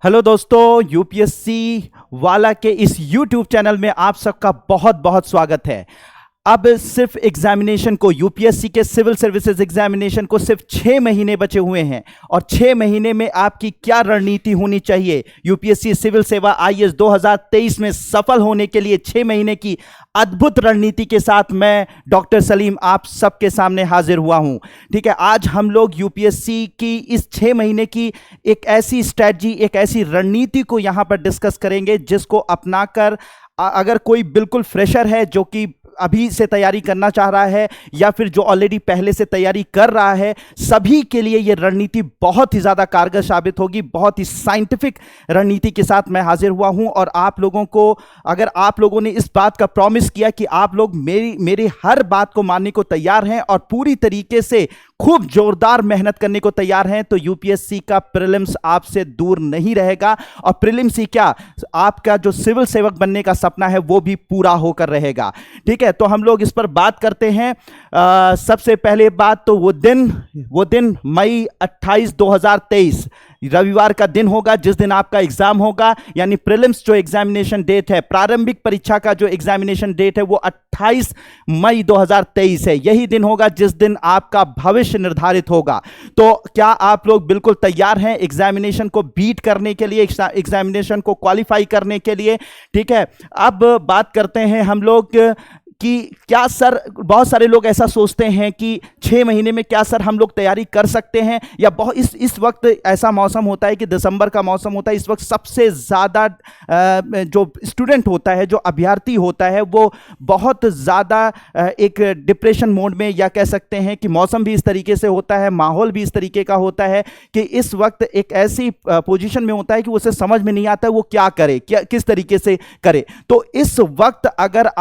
Hello दोस्तों, UPSC वाला के इस यूट्यूब चैनल में आप सबका बहुत बहुत स्वागत है। अब सिर्फ एग्जामिनेशन को, यूपीएससी के सिविल सर्विसेज एग्जामिनेशन को सिर्फ 6 महीने बचे हुए हैं और 6 महीने में आपकी क्या रणनीति होनी चाहिए यूपीएससी सिविल सेवा आईएएस 2023 में सफल होने के लिए 6 महीने की अद्भुत रणनीति के साथ मैं डॉक्टर सलीम आप सबके सामने हाजिर हुआ हूं। ठीक है, आज हम लोग यूपीएससी की इस 6 महीने की एक ऐसी स्ट्रैटेजी, एक ऐसी रणनीति को यहां पर डिस्कस करेंगे जिसको अपनाकर अगर कोई बिल्कुल फ्रेशर है जो कि अभी से तैयारी करना चाह रहा है या फिर जो ऑलरेडी पहले से तैयारी कर रहा है, सभी के लिए यह रणनीति बहुत ही ज़्यादा कारगर साबित होगी। बहुत ही साइंटिफिक रणनीति के साथ मैं हाजिर हुआ हूं और आप लोगों को, अगर आप लोगों ने इस बात का प्रॉमिस किया कि आप लोग मेरी हर बात को मानने को तैयार हैं और पूरी तरीके से खूब जोरदार मेहनत करने को तैयार हैं, तो यूपीएससी का प्रीलिम्स आपसे दूर नहीं रहेगा। और प्रीलिम्स ही क्या, आपका जो सिविल सेवक बनने का सपना है वो भी पूरा होकर रहेगा। ठीक है, तो हम लोग इस पर बात करते हैं। सबसे पहले बात तो वो दिन मई 28, 2023 रविवार का दिन होगा जिस दिन आपका एग्जाम होगा, यानी प्रीलिम्स जो एग्जामिनेशन डेट है, प्रारंभिक परीक्षा का जो एग्जामिनेशन डेट है वो 28 मई 2023 है। यही दिन होगा जिस दिन आपका भविष्य निर्धारित होगा। तो क्या आप लोग बिल्कुल तैयार हैं एग्जामिनेशन को बीट करने के लिए, एग्जामिनेशन को क्वालिफाई करने के लिए? ठीक है, अब बात करते हैं हम लोग कि क्या सर, बहुत सारे लोग ऐसा सोचते हैं कि 6 महीने में क्या सर हम लोग तैयारी कर सकते हैं? या बहुत इस वक्त ऐसा मौसम होता है कि दिसंबर का मौसम होता है, इस वक्त सबसे ज़्यादा जो स्टूडेंट होता है, जो अभ्यर्थी होता है, वो बहुत ज़्यादा एक डिप्रेशन मोड में, या कह सकते हैं कि मौसम भी इस तरीके से होता है, माहौल भी इस तरीके का होता है कि इस वक्त एक ऐसी पोजीशन में होता है कि उसे समझ में नहीं आता वो क्या करे, किस तरीके से करे। तो इस वक्त अगर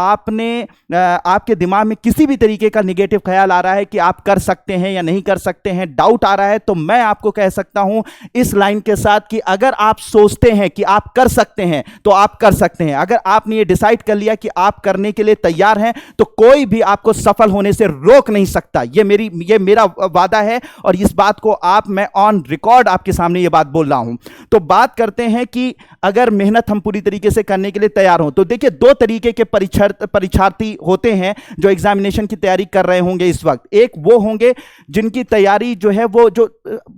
आपके दिमाग में किसी भी तरीके का निगेटिव ख्याल आ रहा है कि आप कर सकते हैं या नहीं कर सकते हैं, डाउट आ रहा है, तो मैं आपको कह सकता हूं इस लाइन के साथ कि अगर आप सोचते हैं कि आप कर सकते हैं तो आप कर सकते हैं। अगर आपने ये डिसाइड कर लिया कि आप करने के लिए तैयार हैं तो कोई भी आपको सफल होने से रोक नहीं सकता। ये मेरा वादा है और इस बात को मैं ऑन रिकॉर्ड आपके सामने ये बात बोल रहा हूं। तो बात करते हैं कि अगर मेहनत हम पूरी तरीके से करने के लिए तैयार हो तो देखिए, 2 तरीके के परीक्षार्थी होते हैं जो एग्जामिनेशन की तैयारी कर रहे होंगे इस वक्त। एक वो होंगे जिनकी तैयारी जो है वो जो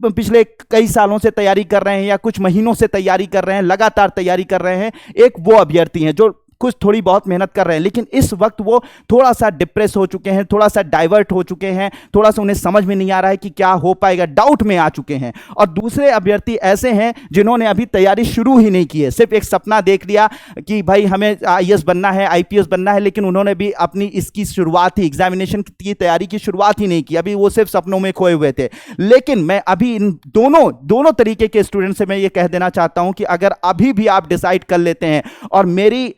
पिछले कई सालों से तैयारी कर रहे हैं या कुछ महीनों से तैयारी कर रहे हैं, लगातार तैयारी कर रहे हैं। एक वो अभ्यर्थी हैं जो कुछ थोड़ी बहुत मेहनत कर रहे हैं, लेकिन इस वक्त वो थोड़ा सा डिप्रेस हो चुके हैं, थोड़ा सा डाइवर्ट हो चुके हैं, थोड़ा सा उन्हें समझ में नहीं आ रहा है कि क्या हो पाएगा, डाउट में आ चुके हैं। और दूसरे अभ्यर्थी ऐसे हैं जिन्होंने अभी तैयारी शुरू ही नहीं की है, सिर्फ एक सपना देख लिया कि भाई हमें आईएएस बनना है, आईपीएस बनना है, लेकिन उन्होंने भी अपनी इसकी शुरुआत ही, एग्जामिनेशन की तैयारी की शुरुआत ही नहीं की, अभी वो सिर्फ सपनों में खोए हुए थे। लेकिन मैं अभी इन दोनों तरीके के स्टूडेंट से मैं ये कह देना चाहता हूं कि अगर अभी भी आप डिसाइड कर लेते हैं और मेरी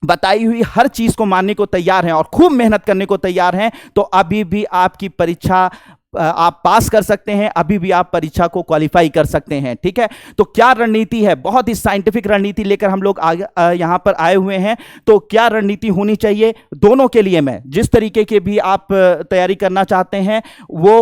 बताई हुई हर चीज को मानने को तैयार हैं और खूब मेहनत करने को तैयार हैं, तो अभी भी आपकी परीक्षा आप पास कर सकते हैं, अभी भी आप परीक्षा को क्वालिफाई कर सकते हैं। ठीक है, तो क्या रणनीति है, बहुत ही साइंटिफिक रणनीति लेकर हम लोग यहां पर आए हुए हैं। तो क्या रणनीति होनी चाहिए दोनों के लिए? मैं जिस तरीके के भी आप तैयारी करना चाहते हैं वो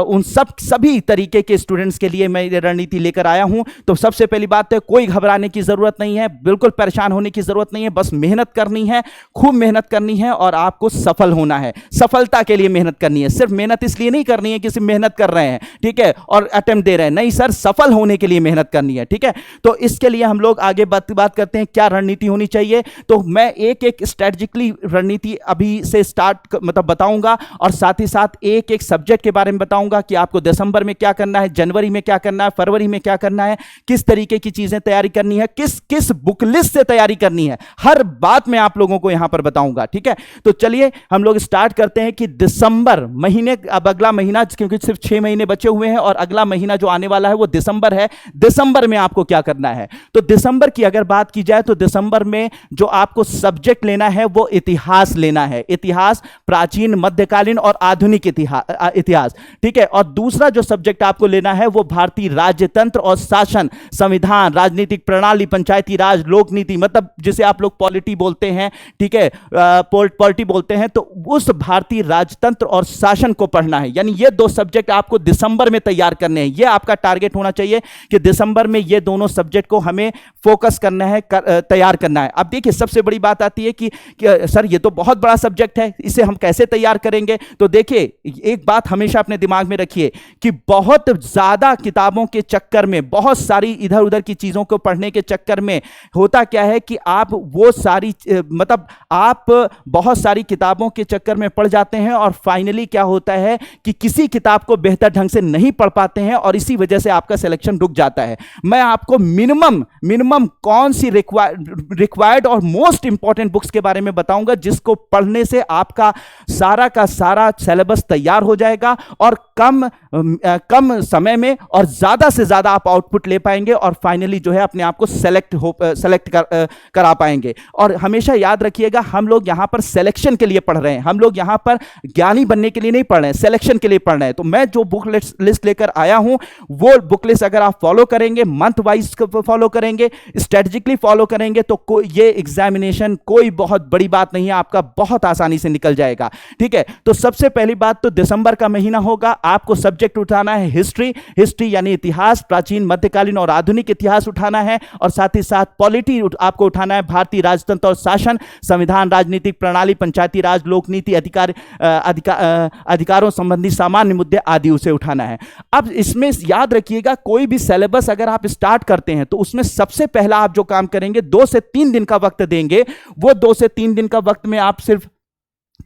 उन सभी तरीके के स्टूडेंट्स के लिए मैं ये रणनीति लेकर आया हूं। तो सबसे पहली बात है, कोई घबराने की जरूरत नहीं है, बिल्कुल परेशान होने की जरूरत नहीं है, बस मेहनत करनी है, खूब मेहनत करनी है और आपको सफल होना है। सफलता के लिए मेहनत करनी है, सिर्फ मेहनत इसलिए नहीं करनी है कि सिर्फ मेहनत कर रहे हैं, ठीक है, और अटेम्प्ट दे रहे हैं, नहीं सर, सफल होने के लिए मेहनत करनी है। ठीक है, तो इसके लिए हम लोग आगे बात करते हैं क्या रणनीति होनी चाहिए। तो मैं एक स्ट्रेटेजिकली रणनीति अभी से स्टार्ट बताऊंगा और साथ ही साथ एक सब्जेक्ट के बारे में बताऊंगा कि आपको दिसंबर में क्या करना है, जनवरी में क्या करना है, फरवरी में क्या करना है, किस तरीके की चीजें तैयारी करनी है, किस बुक लिस्ट से तैयारी करनी है, हर बात मैं आप लोगों को यहां पर बताऊंगा। ठीक है, तो चलिए हम लोग स्टार्ट करते हैं कि दिसंबर महीने, अब अगला महीना, क्योंकि सिर्फ 6 महीने बचे हुए हैं और अगला महीना जो आने वाला है वो दिसंबर है। दिसंबर में आपको क्या करना है? तो दिसंबर की अगर बात की जाए तो दिसंबर में जो आपको सब्जेक्ट लेना है वो इतिहास लेना है। इतिहास, प्राचीन, मध्यकालीन और आधुनिक इतिहास। ठीक है, और दूसरा जो सब्जेक्ट आपको लेना है वो भारतीय राज्यतंत्र और शासन, संविधान, राजनीतिक प्रणाली, पंचायती राज, लोक नीति, मतलब जिसे आप लोग पॉलिटी बोलते हैं, ठीक है, पॉलिटी बोलते हैं, तो उस भारतीय राजतंत्र और शासन को पढ़ना है। यानी ये दो सब्जेक्ट आपको दिसंबर में तैयार करने हैं। ये आपका टारगेट होना चाहिए कि दिसंबर में ये दोनों सब्जेक्ट को हमें फोकस करना है, तैयार करना है। अब देखिए सबसे बड़ी बात आती है कि सर ये तो बहुत बड़ा सब्जेक्ट है, इसे हम कैसे तैयार करेंगे? तो देखिए एक बात हमेशा अपने दिमाग में रखिए कि बहुत ज्यादा किताबों के चक्कर में, बहुत सारी इधर उधर की चीजों को पढ़ने के चक्कर में होता क्या है कि आप वो सारी मतलब आप बहुत सारी किताबों के चक्कर में पढ़ जाते हैं और फाइनली क्या होता है कि किसी किताब को बेहतर ढंग से नहीं पढ़ पाते हैं और इसी वजह से आपका सिलेक्शन रुक जाता है। मैं आपको मिनिमम कौन सी रिक्वायर्ड और मोस्ट इंपॉर्टेंट बुक्स के बारे में बताऊंगा जिसको पढ़ने से आपका सारा का सारा सिलेबस तैयार हो जाएगा और कम समय में और ज्यादा से ज्यादा आप आउटपुट ले पाएंगे और फाइनली जो है अपने आप को सेलेक्ट करा पाएंगे। और हमेशा याद रखिएगा हम लोग यहां पर सिलेक्शन के लिए पढ़ रहे हैं, हम लोग यहां पर ज्ञानी बनने के लिए नहीं पढ़ रहे हैं, सिलेक्शन के लिए पढ़ रहे हैं। तो मैं जो बुक लिस्ट लेकर आया हूं वो बुक लिस्ट अगर आप फॉलो करेंगे, मंथ वाइज फॉलो करेंगे, स्ट्रेटेजिकली फॉलो करेंगे तो ये एग्जामिनेशन कोई बहुत बड़ी बात नहीं है, आपका बहुत आसानी से निकल जाएगा। ठीक है, तो सबसे पहली बात तो दिसंबर का महीना होगा, आपको सब्जेक्ट उठाना है हिस्ट्री यानी इतिहास, प्राचीन मध्यकालीन और आधुनिक इतिहास उठाना है और साथ ही साथ पॉलिटी आपको उठाना है, भारतीय राजतंत्र और शासन, संविधान, राजनीतिक प्रणाली, पंचायती राज, लोक नीति, अधिकारों संबंधी सामान्य मुद्दे आदि उसे उठाना है। अब इसमें याद रखिएगा कोई भी सिलेबस अगर आप स्टार्ट करते हैं तो उसमें सबसे पहला आप जो काम करेंगे 2 से 3 दिन का वक्त देंगे। वो 2 से 3 दिन का वक्त में आप सिर्फ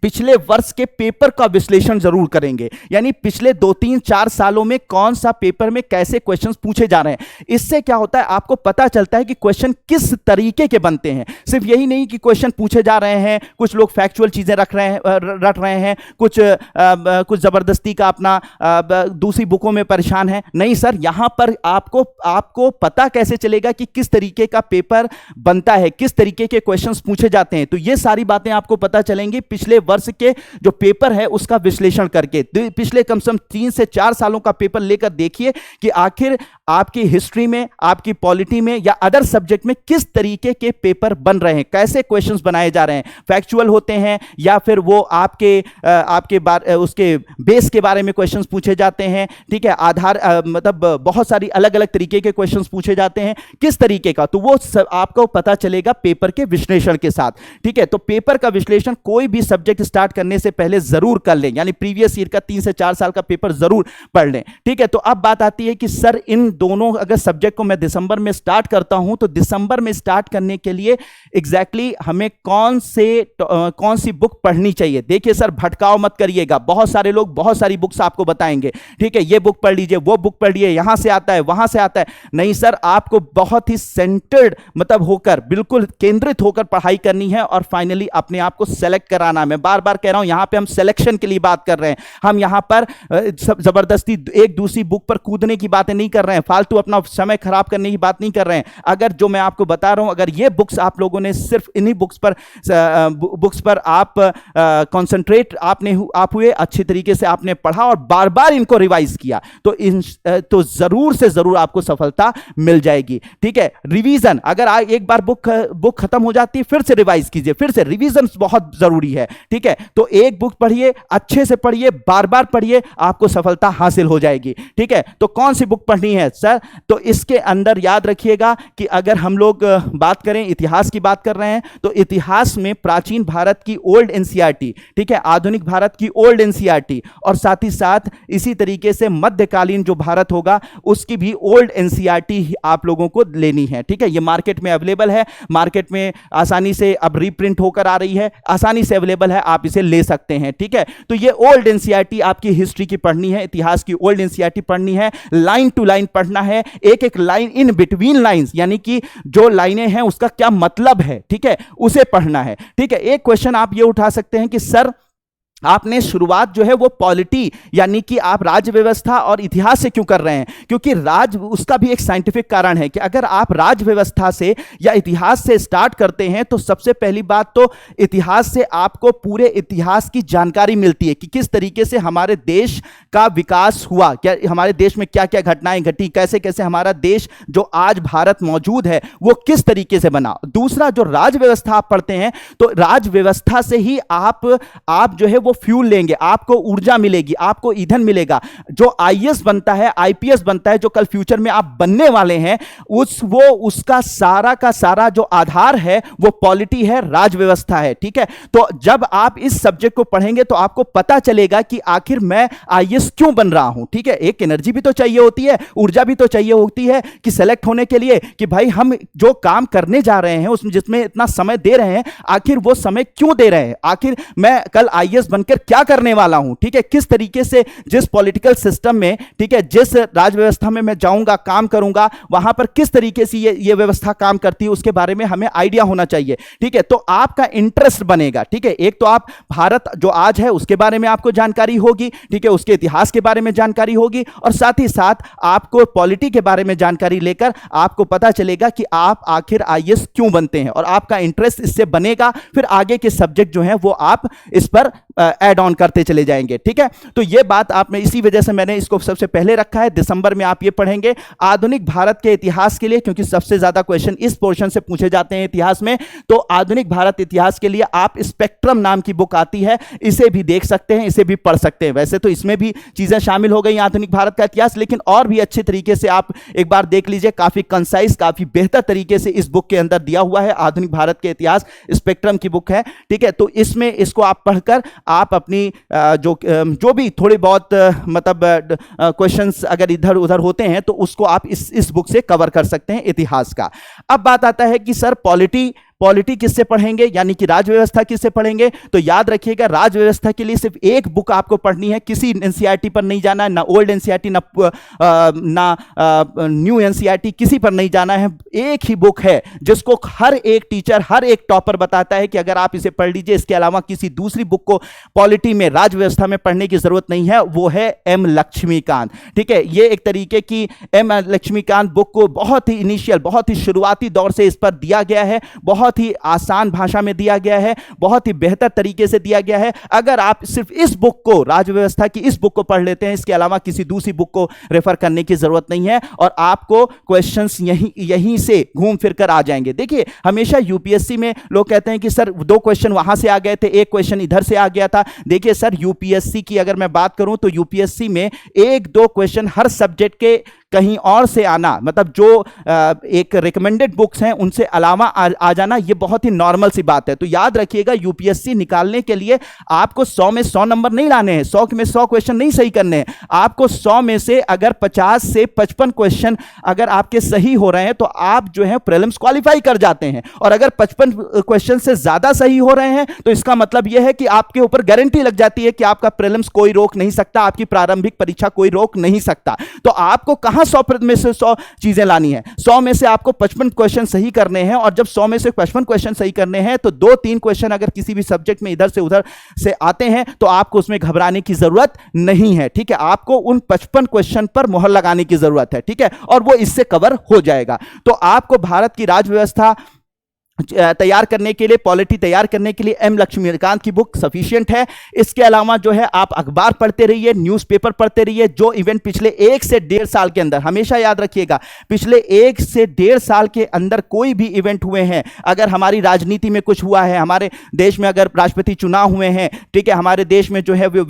पिछले वर्ष के पेपर का विश्लेषण जरूर करेंगे, यानी पिछले 2-3-4 सालों में कौन सा पेपर में कैसे क्वेश्चंस पूछे जा रहे हैं। इससे क्या होता है आपको पता चलता है कि क्वेश्चन किस तरीके के बनते हैं। सिर्फ यही नहीं कि क्वेश्चन पूछे जा रहे हैं, कुछ लोग फैक्चुअल चीजें रट रहे हैं, कुछ जबरदस्ती का अपना दूसरी बुकों में परेशान है। नहीं सर, यहां पर आपको पता कैसे चलेगा कि किस तरीके का पेपर बनता है, किस तरीके के क्वेश्चंस पूछे जाते हैं। तो ये सारी बातें आपको पता चलेंगी पिछले वर्ष के जो पेपर है उसका विश्लेषण करके। पिछले कम से कम 3 से 4 सालों का पेपर लेकर देखिए कि आखिर आपकी हिस्ट्री में, आपकी पॉलिटी में या अदर सब्जेक्ट में किस तरीके के पेपर बन रहे हैं, कैसे क्वेश्चंस बनाए जा रहे हैं, फैक्चुअल होते हैं या फिर वो उसके बेस के बारे में क्वेश्चंस पूछे जाते हैं। ठीक है, मतलब बहुत सारी अलग अलग तरीके के क्वेश्चंस पूछे जाते हैं, किस तरीके का, तो वो आपको पता चलेगा पेपर के विश्लेषण के साथ। ठीक है, तो पेपर का विश्लेषण कोई भी सब्जेक्ट स्टार्ट करने से पहले जरूर कर लें, यानी प्रीवियस ईयर का 3 से 4 साल का पेपर जरूर पढ़ लें। ठीक है, तो अब बात आती है कि सर इन दोनों अगर सब्जेक्ट को मैं दिसंबर में स्टार्ट करता हूं तो दिसंबर में स्टार्ट करने के लिए एग्जैक्टली हमें कौन सी बुक पढ़नी चाहिए। देखिए सर, भटकाव मत करिएगा, बहुत सारे लोग बहुत सारी बुक्स आपको बताएंगे। ठीक है, ये बुक पढ़ लीजिए, वो बुक पढ़ लीजिए, यहां से आता है वहां से आता है। नहीं सर, आपको बहुत ही सेंटर्ड मतलब होकर, बिल्कुल केंद्रित होकर पढ़ाई करनी है और फाइनली अपने आप को सेलेक्ट कराना। मैं बार बार कह रहा हूं, यहां पे हम सिलेक्शन के लिए बात कर रहे हैं, हम यहां पर जबरदस्ती एक दूसरी बुक पर कूदने की बातें नहीं कर रहे हैं, फालतू अपना समय खराब करने की बात नहीं कर रहे हैं। अगर जो मैं आपको बता रहा हूं, अगर ये बुक्स आप लोगों ने सिर्फ इन्हीं बुक्स पर आप कंसंट्रेट आप हुए, अच्छी तरीके से आपने पढ़ा और बार बार इनको रिवाइज किया तो जरूर से जरूर आपको सफलता मिल जाएगी। ठीक है, रिवीजन, अगर एक बार बुक खत्म हो जाती है फिर से रिवाइज कीजिए, फिर से रिवीजन बहुत जरूरी है। ठीक है, तो एक बुक पढ़िए, अच्छे से पढ़िए, बार बार पढ़िए, आपको सफलता हासिल हो जाएगी। ठीक है, तो कौन सी बुक पढ़नी है सर? तो इसके अंदर याद रखिएगा कि अगर हम लोग बात करें, इतिहास की बात कर रहे हैं, तो इतिहास में प्राचीन भारत की ओल्ड एनसीईआरटी, ठीक है, आधुनिक भारत की ओल्ड एनसीईआरटी और साथ ही साथ इसी तरीके से मध्यकालीन जो भारत होगा उसकी भी ओल्ड एनसीईआरटी आप लोगों को लेनी है। ठीक है, ये मार्केट में अवेलेबल है, मार्केट में आसानी से अब रीप्रिंट होकर आ रही है, आसानी से अवेलेबल है, आप इसे ले सकते हैं। ठीक है, तो ये ओल्ड एनसीईआरटी आपकी हिस्ट्री की पढ़नी है, इतिहास की ओल्ड एनसीईआरटी पढ़नी है, लाइन टू लाइन पढ़ना है, एक एक लाइन, इन बिटवीन लाइंस, यानी कि जो लाइनें हैं उसका क्या मतलब है, ठीक है, उसे पढ़ना है। ठीक है, एक क्वेश्चन आप ये उठा सकते हैं कि सर आपने शुरुआत जो है वो पॉलिटी यानी कि आप राज्य व्यवस्था और इतिहास से क्यों कर रहे हैं? क्योंकि उसका भी एक साइंटिफिक कारण है कि अगर आप राज्य व्यवस्था से या इतिहास से स्टार्ट करते हैं तो सबसे पहली बात तो इतिहास से आपको पूरे इतिहास की जानकारी मिलती है कि किस तरीके से हमारे देश का विकास हुआ, क्या हमारे देश में क्या क्या घटनाएं घटी, कैसे कैसे हमारा देश जो आज भारत मौजूद है वो किस तरीके से बना। दूसरा, जो राज्य व्यवस्था आप पढ़ते हैं तो राज्य व्यवस्था से ही आप जो है वो वो फ्यूल लेंगे, आपको ऊर्जा मिलेगी, आपको ईंधन मिलेगा। जो आईएएस बनता है, आईपीएस बनता है, जो कल फ्यूचर में आप बनने वाले हैं, उसका सारा का सारा जो आधार है वो पॉलिटी है, राज व्यवस्था है। ठीक है, तो जब आप इस सब्जेक्ट को पढ़ेंगे तो आपको पता चलेगा कि आखिर मैं आईएएस क्यों बन रहा हूं। ठीक है, एक एनर्जी भी तो चाहिए होती है, ऊर्जा भी तो चाहिए होती है कि सेलेक्ट होने के लिए, कि भाई हम जो काम करने जा रहे हैं उसमें जिसमें इतना समय दे रहे हैं, आखिर वो समय क्यों दे रहे हैं, आखिर मैं कल आईएएस बनकर क्या करने वाला हूं। ठीक है, किस तरीके से जिस पॉलिटिकल सिस्टम में, ठीक है, जिस राज व्यवस्था में मैं जाऊंगा, काम करूंगा, वहां पर किस तरीके से ये व्यवस्था काम करती है, उसके बारे में हमें आइडिया होना चाहिए। ठीक है, तो आपका इंटरेस्ट बनेगा। ठीक है, एक तो आप भारत जो आज है उसके बारे में आपको जानकारी होगी, ठीक है, उसके इतिहास के बारे में जानकारी होगी, और साथ ही साथ आपको पॉलिटी के बारे में जानकारी लेकर आपको पता चलेगा कि आप आखिर आईएएस क्यों बनते हैं, और आपका इंटरेस्ट इससे बनेगा। फिर आगे के सब्जेक्ट जो हैं वो आप इस पर ऐड ऑन करते चले जाएंगे। ठीक है, तो ये बात आपने, इसी वजह से मैंने इसको सबसे पहले रखा है। दिसंबर में आप ये पढ़ेंगे आधुनिक भारत के इतिहास के लिए, क्योंकि सबसे ज्यादा क्वेश्चन इस पोर्शन से पूछे जाते हैं इतिहास में। तो आधुनिक भारत इतिहास के लिए आप स्पेक्ट्रम नाम की बुक आती है, इसे भी देख सकते हैं, इसे भी पढ़ सकते हैं। वैसे तो इसमें भी चीजें शामिल हो गई आधुनिक भारत का इतिहास, लेकिन और भी अच्छे तरीके से आप एक बार देख लीजिए, काफी कंसाइज, काफी बेहतर तरीके से इस बुक के अंदर दिया हुआ है। आधुनिक भारत के इतिहास स्पेक्ट्रम की बुक है। ठीक है, तो इसमें इसको आप पढ़कर आप अपनी जो भी थोड़े बहुत मतलब क्वेश्चंस अगर इधर उधर होते हैं तो उसको आप इस बुक से कवर कर सकते हैं इतिहास का। अब बात आता है कि सर पॉलिटी किससे पढ़ेंगे, यानी कि राज व्यवस्था किससे पढ़ेंगे। तो याद रखिएगा, राज व्यवस्था के लिए सिर्फ एक बुक आपको पढ़नी है, किसी एनसीईआरटी पर नहीं जाना है, ना ओल्ड एनसीईआरटी ना न्यू एनसीईआरटी, किसी पर नहीं जाना है। एक ही बुक है जिसको हर एक टीचर, हर एक टॉपर बताता है कि अगर आप इसे पढ़ लीजिए, इसके अलावा किसी दूसरी बुक को पॉलिटी में, राज व्यवस्था में पढ़ने की जरूरत नहीं है। वो है एम लक्ष्मीकांत। ठीक है, ये एक तरीके की एम लक्ष्मीकांत बुक को बहुत ही इनिशियल, बहुत ही शुरुआती दौर से इस पर दिया गया है, बहुत ही आसान भाषा में दिया गया है, बहुत ही बेहतर तरीके से दिया गया है। अगर आप सिर्फ इस बुक को, राज व्यवस्था की इस बुक को पढ़ लेते हैं, इसके अलावा किसी दूसरी बुक को रेफर करने की जरूरत नहीं है, और आपको क्वेश्चंस यहीं से घूम फिर कर आ जाएंगे। देखिए, हमेशा यूपीएससी में लोग कहते हैं कि सर 2 क्वेश्चन वहां से आ गए थे, 1 क्वेश्चन इधर से आ गया था। देखिए सर, यूपीएससी की अगर मैं बात करूं तो यूपीएससी में 1-2 क्वेश्चन हर सब्जेक्ट के कहीं और से आना, मतलब जो एक रिकमेंडेड बुक्स हैं उनसे अलावा आ जाना, ये बहुत ही नॉर्मल सी बात है। तो याद रखिएगा, यूपीएससी निकालने के लिए आपको 100 में 100 नंबर नहीं लाने हैं, 100 में 100 क्वेश्चन नहीं सही करने हैं। आपको 100 में से अगर 50 से 55 क्वेश्चन अगर आपके सही हो रहे हैं तो आप जो है प्रीलिम्स क्वालिफाई कर जाते हैं। और अगर 55 क्वेश्चन से ज्यादा सही हो रहे हैं तो इसका मतलब यह है कि आपके ऊपर गारंटी लग जाती है कि आपका प्रीलिम्स कोई रोक नहीं सकता, आपकी प्रारंभिक परीक्षा कोई रोक नहीं सकता। तो आपको कहां 100 में से 100 चीजें लानी है, 100 में से आपको 55 क्वेश्चन सही करने हैं। और जब 100 में से 55 क्वेश्चन सही करने हैं तो 2-3 क्वेश्चन अगर किसी भी सब्जेक्ट में इधर से उधर से आते हैं तो आपको उसमें घबराने की जरूरत नहीं है। ठीक है, आपको उन 55 क्वेश्चन पर मोहर लगाने की जरूरत है। ठीक है, और वो इससे कवर हो जाएगा। तो आपको भारत की राज व्यवस्था तैयार करने के लिए, पॉलिटी तैयार करने के लिए एम लक्ष्मीकांत की बुक सफिशिएंट है। इसके अलावा जो है आप अखबार पढ़ते रहिए, न्यूज़पेपर पढ़ते रहिए। जो इवेंट पिछले 1 से 1.5 साल के अंदर, हमेशा याद रखिएगा, पिछले 1 से 1.5 साल के अंदर कोई भी इवेंट हुए हैं, अगर हमारी राजनीति में कुछ हुआ है, हमारे देश में अगर राष्ट्रपति चुनाव हुए हैं, ठीक है, हमारे देश में जो है वो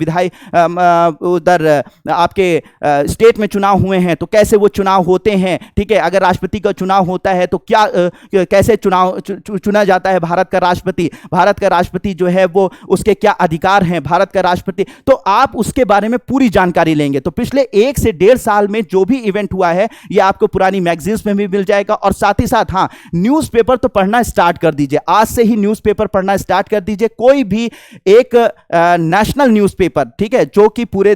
उधर आपके स्टेट में चुनाव हुए हैं तो कैसे वो चुनाव होते हैं, ठीक है, अगर राष्ट्रपति का चुनाव होता है तो क्या कैसे चुना जाता है भारत का राष्ट्रपति, भारत का राष्ट्रपति जो है वो उसके क्या अधिकार हैं, भारत का राष्ट्रपति, तो आप उसके बारे में पूरी जानकारी लेंगे। तो पिछले 1 से 1.5 साल में जो भी इवेंट हुआ है ये आपको पुरानी मैगजीन्स में भी मिल जाएगा। और साथ ही साथ हाँ, न्यूज़पेपर तो पढ़ना स्टार्ट कर दीजिए, आज से ही न्यूज़पेपर पढ़ना स्टार्ट कर दीजिए। कोई भी एक नेशनल न्यूज़पेपर, ठीक है, जो कि पूरे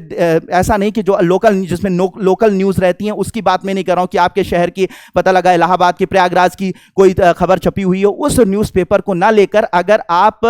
ऐसा नहीं कि जो लोकल, जिसमें लोकल न्यूज़ रहती हैं उसकी बात मैं नहीं कर रहा हूं कि आपके शहर की, पता लगा इलाहाबाद की, प्रयागराज की कोई खबर छपी हुई हो, उस न्यूज़पेपर को ना लेकर अगर आप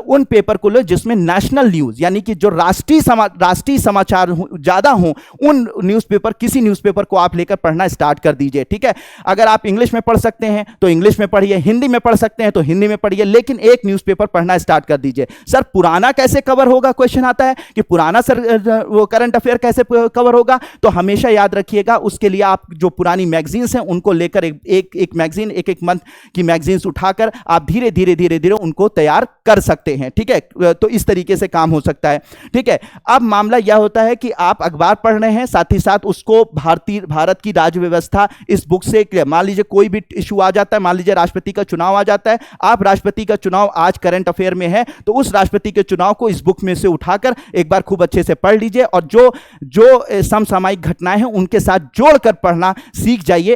उन पेपर को लो जिसमें नेशनल न्यूज़ यानी कि जो राष्ट्रीय समाचार ज़्यादा हों, उन न्यूज़पेपर, किसी न्यूज़पेपर को आप लेकर पढ़ना स्टार्ट कर दीजिए। ठीक है, अगर आप इंग्लिश में पढ़ सकते हैं तो इंग्लिश में पढ़िए, हिंदी में पढ़ सकते हैं तो हिंदी में पढ़िए, लेकिन एक न्यूज़पेपर पढ़ना स्टार्ट कर दीजिए। सर पुराना कैसे कवर होगा, क्वेश्चन आता है कि पुराना सर वो करंट अफेयर कैसे कवर होगा। तो हमेशा याद रखिएगा, उसके लिए आप जो पुरानी मैगजीन्स हैं उनको लेकर एक मैगजीन, एक मंथ की मैगजीन मैगजीन्स उठाकर आप धीरे धीरे धीरे धीरे उनको तैयार कर सकते हैं। ठीक है, तो इस तरीके से काम हो सकता है। ठीक है, अब मामला यह होता है कि आप अखबार पढ़ रहे हैं, साथ ही साथ उसको भारत की राज्य व्यवस्था इस बुक से, मान लीजिए कोई भी इशू आ जाता है, मान लीजिए राष्ट्रपति का चुनाव आ जाता है, आप राष्ट्रपति का चुनाव आज करंट अफेयर में है, तो उस राष्ट्रपति के चुनाव को इस बुक में से उठाकर एक बार खूब अच्छे से पढ़ लीजिए और जो समसामयिक घटनाएं हैं उनके साथ जोड़कर पढ़ना सीख जाइए,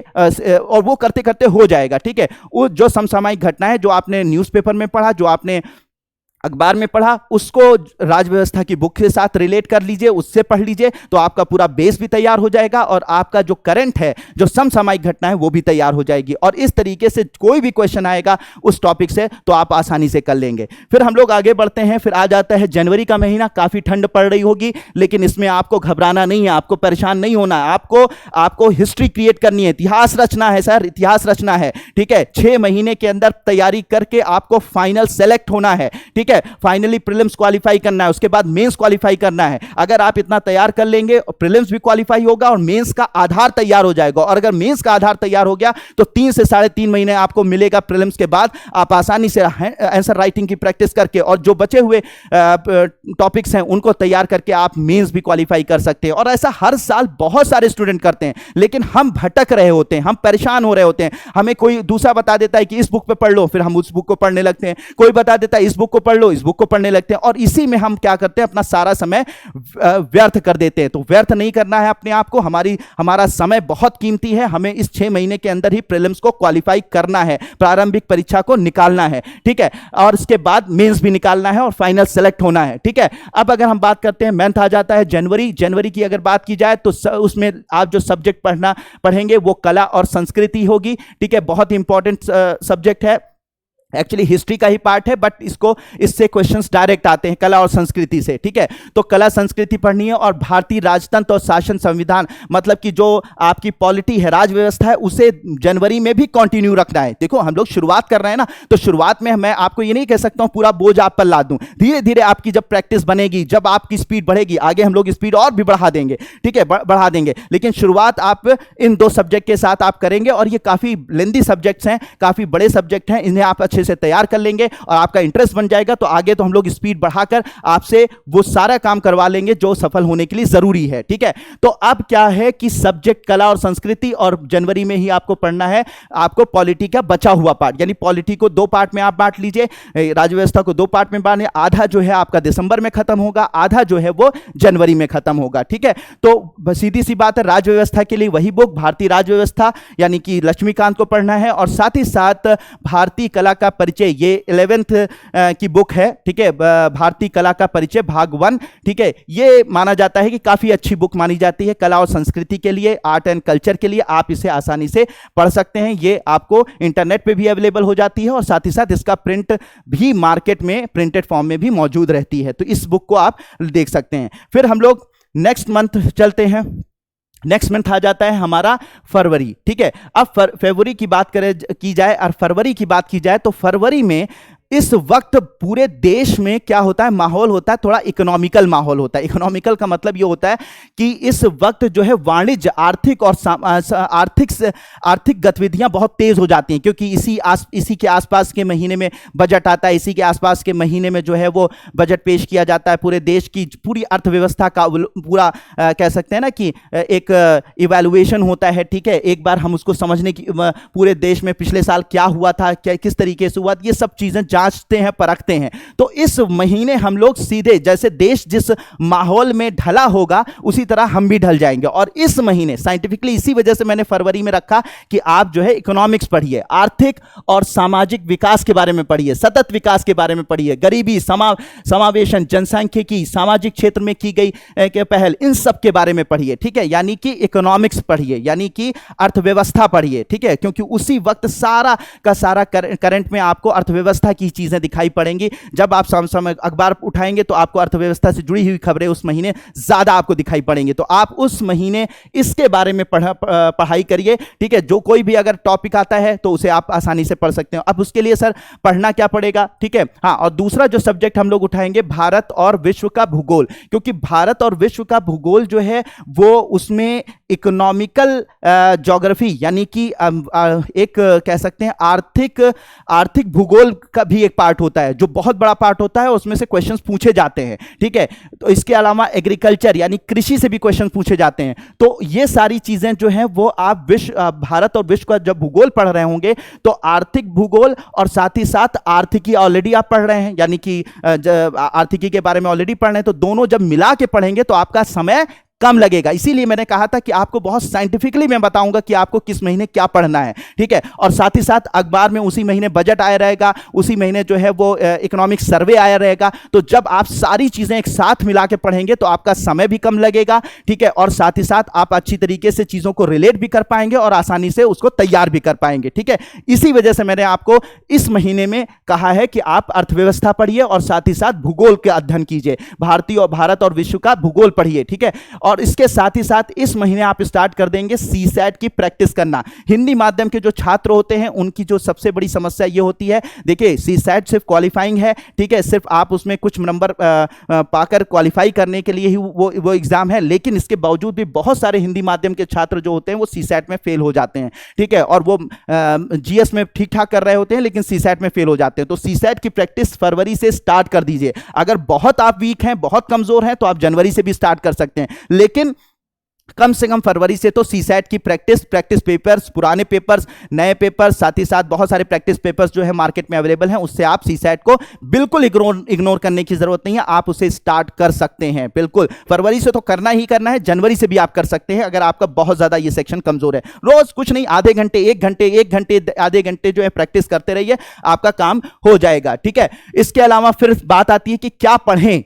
और वो करते करते हो जाएगा। ठीक है, वो जो समसामयिक घटनाएं जो आपने न्यूज़पेपर में पढ़ा, जो आपने अखबार में पढ़ा, उसको राज्य व्यवस्था की बुक के साथ रिलेट कर लीजिए, उससे पढ़ लीजिए, तो आपका पूरा बेस भी तैयार हो जाएगा और आपका जो करंट है, जो समसामयिक घटना है, वो भी तैयार हो जाएगी। और इस तरीके से कोई भी क्वेश्चन आएगा उस टॉपिक से तो आप आसानी से कर लेंगे। फिर हम लोग आगे बढ़ते हैं। फिर आ जाता है जनवरी का महीना। काफी ठंड पड़ रही होगी, लेकिन इसमें आपको घबराना नहीं है, आपको परेशान नहीं होना है। आपको हिस्ट्री क्रिएट करनी है, इतिहास रचना है सर, इतिहास रचना है। ठीक है, 6 महीने के अंदर तैयारी करके आपको फाइनल सेलेक्ट होना है। ठीक है, फाइनली प्रीलिम्स क्वालिफाई करना है, उसके बाद मेंस क्वालिफाई करना है। अगर आप इतना तैयार कर लेंगे, प्रीलिम्स भी क्वालिफाई होगा और मेंस का आधार तैयार हो जाएगा। और अगर मेंस का आधार तैयार हो गया तो 3 से 3.5 महीने आपको मिलेगा प्रीलिम्स के बाद। आप आसानी से आंसर राइटिंग की प्रैक्टिस करके और जो बचे हुए टॉपिक्स हैं उनको तैयार करके आप मेंस भी क्वालिफाई कर सकते हैं। और ऐसा हर साल बहुत सारे स्टूडेंट करते हैं, लेकिन हम भटक रहे होते हैं, हम परेशान हो रहे होते हैं। हमें कोई दूसरा बता देता है कि इस बुक पे पढ़ लो, फिर हम उस बुक को पढ़ने लगते हैं। कोई बता देता है इस बुक को पढ़ लो, इस बुक को पढ़ने लगते हैं, और इसी में हम क्या करते हैं, अपना सारा समय व्यर्थ कर देते हैं। तो व्यर्थ नहीं करना है अपने आप को, हमारा समय बहुत कीमती है। हमें इस 6 महीने के अंदर ही प्रीलिम्स को क्वालिफाई करना है, प्रारंभिक परीक्षा को निकालना है। ठीक है, और इसके बाद मेंस भी निकालना है और फाइनल सेलेक्ट होना है। ठीक है, अब अगर हम बात करते हैं, मंथ आ जाता है जनवरी की अगर बात की जाए तो उसमें आप जो सब्जेक्ट पढ़ेंगे वो कला और संस्कृति होगी। ठीक है, बहुत इंपॉर्टेंट सब्जेक्ट है, एक्चुअली हिस्ट्री का ही पार्ट है, बट इससे क्वेश्चंस डायरेक्ट आते हैं कला और संस्कृति से। ठीक है, तो कला संस्कृति पढ़नी है। और भारतीय राजतंत्र और शासन संविधान, मतलब कि जो आपकी पॉलिटी है, राज व्यवस्था है, उसे जनवरी में भी कंटिन्यू रखना है। देखो हम लोग शुरुआत कर रहे हैं ना, तो शुरुआत में मैं आपको ये नहीं कह सकता हूं पूरा बोझ आप पर लाद दूं। धीरे धीरे आपकी जब प्रैक्टिस बनेगी, जब आपकी स्पीड बढ़ेगी, आगे हम लोग स्पीड और भी बढ़ा देंगे। ठीक है, बढ़ा देंगे, लेकिन शुरुआत आप इन 2 सब्जेक्ट के साथ आप करेंगे। और ये काफी लेंदी सब्जेक्ट्स हैं, काफी बड़े सब्जेक्ट हैं, इन्हें आप अच्छे से तैयार कर लेंगे और आपका इंटरेस्ट बन जाएगा, तो आगे तो हम लोग स्पीड बढ़ाकर आपसे वो सारा काम करवा लेंगे जो सफल होने के लिए जरूरी है। ठीक है, तो अब क्या है कि सब्जेक्ट कला और संस्कृति, और जनवरी में ही आपको पढ़ना है आपको पॉलिटी का बचा हुआ पार्ट, यानी पॉलिटी को 2 पार्ट में आप बांट लीजिए, राज्य व्यवस्था को 2 पार्ट में बांटे। आधा जो है आपका दिसंबर में खत्म होगा, आधा जो है वो जनवरी में खत्म होगा। ठीक है, तो सीधी सी बात है, राज्य व्यवस्था के लिए वही बुक, भारतीय राज्य व्यवस्था यानी कि लक्ष्मीकांत को पढ़ना है, और साथ ही साथ भारतीय कला का परिचय, ये 11th की बुक है। ठीक है, भारतीय कला का परिचय भाग 1। ठीक है, ये माना जाता है कि काफी अच्छी बुक मानी जाती है कला और संस्कृति के लिए, आर्ट एंड कल्चर के लिए। आप इसे आसानी से पढ़ सकते हैं, ये आपको इंटरनेट पे भी अवेलेबल हो जाती है और साथ ही साथ इसका प्रिंट भी मार्केट में प्रिंटेड फॉर्म में भी मौजूद रहती है, तो इस बुक को आप देख सकते हैं। फिर हम लोग नेक्स्ट मंथ चलते हैं। नेक्स्ट मंथ आ जाता है हमारा फरवरी। ठीक है, अब फरवरी की बात की जाए और फरवरी की बात की जाए तो फरवरी में इस वक्त पूरे देश में क्या होता है, माहौल होता है थोड़ा इकोनॉमिकल माहौल होता है। इकोनॉमिकल का मतलब ये होता है कि इस वक्त जो है वाणिज्य, आर्थिक और आर्थिक गतिविधियां बहुत तेज हो जाती हैं, क्योंकि इसी के आसपास के महीने में बजट आता है, इसी के आसपास के महीने में जो है वो बजट पेश किया जाता है। पूरे देश की पूरी अर्थव्यवस्था का पूरा कह सकते हैं ना कि एक इवैल्यूएशन होता है। ठीक है, एक बार हम उसको समझने की, पूरे देश में पिछले साल क्या हुआ था, क्या किस तरीके से हुआ, ये सब चीजें जांचते हैं, परखते हैं। तो इस महीने हम लोग सीधे, जैसे देश जिस माहौल में ढला होगा उसी तरह हम भी ढल जाएंगे। और इस महीने साइंटिफिकली इसी वजह से मैंने फरवरी में रखा कि आप जो है इकोनॉमिक्स पढ़िए, आर्थिक और सामाजिक विकास के बारे में पढ़िए, सतत विकास के बारे में पढ़िए, गरीबी समावेशन, जनसांख्यिकी, सामाजिक क्षेत्र में की गई पहल, इन सब के बारे में पढ़िए। ठीक है, यानी कि इकोनॉमिक्स पढ़िए, यानी कि अर्थव्यवस्था पढ़िए। ठीक है, क्योंकि उसी वक्त सारा का सारा करंट में आपको अर्थव्यवस्था की की चीजें दिखाई पड़ेंगी। जब आप समय अखबार उठाएंगे तो आपको अर्थव्यवस्था से जुड़ी हुई खबरें उस महीने ज्यादा आपको दिखाई पड़ेंगी। तो आप उस महीने इसके बारे में पढ़ाई करिए, ठीक है। जो कोई भी अगर टॉपिक आता है तो उसे आप आसानी से पढ़ सकते हैं। अब उसके लिए सर पढ़ना क्या पड़ेगा, ठीक है। हाँ, और दूसरा जो सब्जेक्ट हम लोग उठाएंगे भारत और विश्व का भूगोल, क्योंकि भारत और विश्व का भूगोल जो है वो उसमें इकोनॉमिकल ज्योग्राफी यानी कि एक कह सकते हैं आर्थिक भूगोल का भी एक पार्ट होता है, जो बहुत बड़ा पार्ट होता है, उसमें से क्वेश्चंस पूछे जाते हैं, ठीक है। तो इसके अलावा एग्रीकल्चर यानी कृषि से भी क्वेश्चन पूछे जाते हैं। तो ये सारी चीजें जो हैं वो आप भारत और विश्व का जब भूगोल पढ़ रहे होंगे तो आर्थिक भूगोल और साथ ही साथ आर्थिकी ऑलरेडी आप पढ़ रहे हैं, यानी कि आर्थिकी के बारे में ऑलरेडी पढ़ रहे हैं, तो दोनों जब मिला के पढ़ेंगे तो आपका समय कम लगेगा। इसीलिए मैंने कहा था कि आपको बहुत साइंटिफिकली मैं बताऊंगा कि आपको किस महीने क्या पढ़ना है, ठीक है। और साथ ही साथ अखबार में उसी महीने बजट आया रहेगा, उसी महीने जो है वो इकोनॉमिक सर्वे आया रहेगा। तो जब आप सारी चीजें एक साथ मिला के पढ़ेंगे तो आपका समय भी कम लगेगा, ठीक है। और साथ ही साथ आप अच्छी तरीके से चीजों को रिलेट भी कर पाएंगे और आसानी से उसको तैयार भी कर पाएंगे, ठीक है। इसी वजह से मैंने आपको इस महीने में कहा है कि आप अर्थव्यवस्था पढ़िए और साथ ही साथ भूगोल के अध्ययन कीजिए, भारत और विश्व का भूगोल पढ़िए, ठीक है। और इसके साथ ही साथ इस महीने आप स्टार्ट कर देंगे सीसैट की प्रैक्टिस करना। हिंदी माध्यम के जो छात्र होते हैं उनकी जो सबसे बड़ी समस्या ये होती है, देखिए सीसैट सिर्फ क्वालिफाइंग है, ठीक है, सिर्फ आप उसमें कुछ नंबर पाकर क्वालिफाई करने के लिए ही वो एग्जाम है, लेकिन इसके बावजूद भी बहुत सारे हिंदी माध्यम के छात्र जो होते हैं वो सीसैट में फेल हो जाते हैं, ठीक है। और वो जीएस में ठीक ठाक कर रहे होते हैं लेकिन सीसैट में फेल हो जाते हैं। तो सीसैट की प्रैक्टिस फरवरी से स्टार्ट कर दीजिए। अगर बहुत आप वीक हैं, बहुत कमजोर हैं, तो आप जनवरी से भी स्टार्ट कर सकते हैं, लेकिन कम से कम फरवरी से तो सीसैट की प्रैक्टिस पेपर्स, पुराने पेपर्स, नए पेपर्स, साथ ही साथ बहुत सारे प्रैक्टिस पेपर्स जो है मार्केट में अवेलेबल हैं, उससे आप सीसैट को बिल्कुल इग्नोर करने की जरूरत नहीं है, आप उसे स्टार्ट कर सकते हैं। बिल्कुल फरवरी से तो करना ही करना है, जनवरी से भी आप कर सकते हैं अगर आपका बहुत ज्यादा ये सेक्शन कमजोर है। रोज कुछ नहीं, आधे घंटे, एक घंटे आधे घंटे जो है प्रैक्टिस करते रहिए, आपका काम हो जाएगा, ठीक है। इसके अलावा फिर बात आती है कि क्या पढ़ें,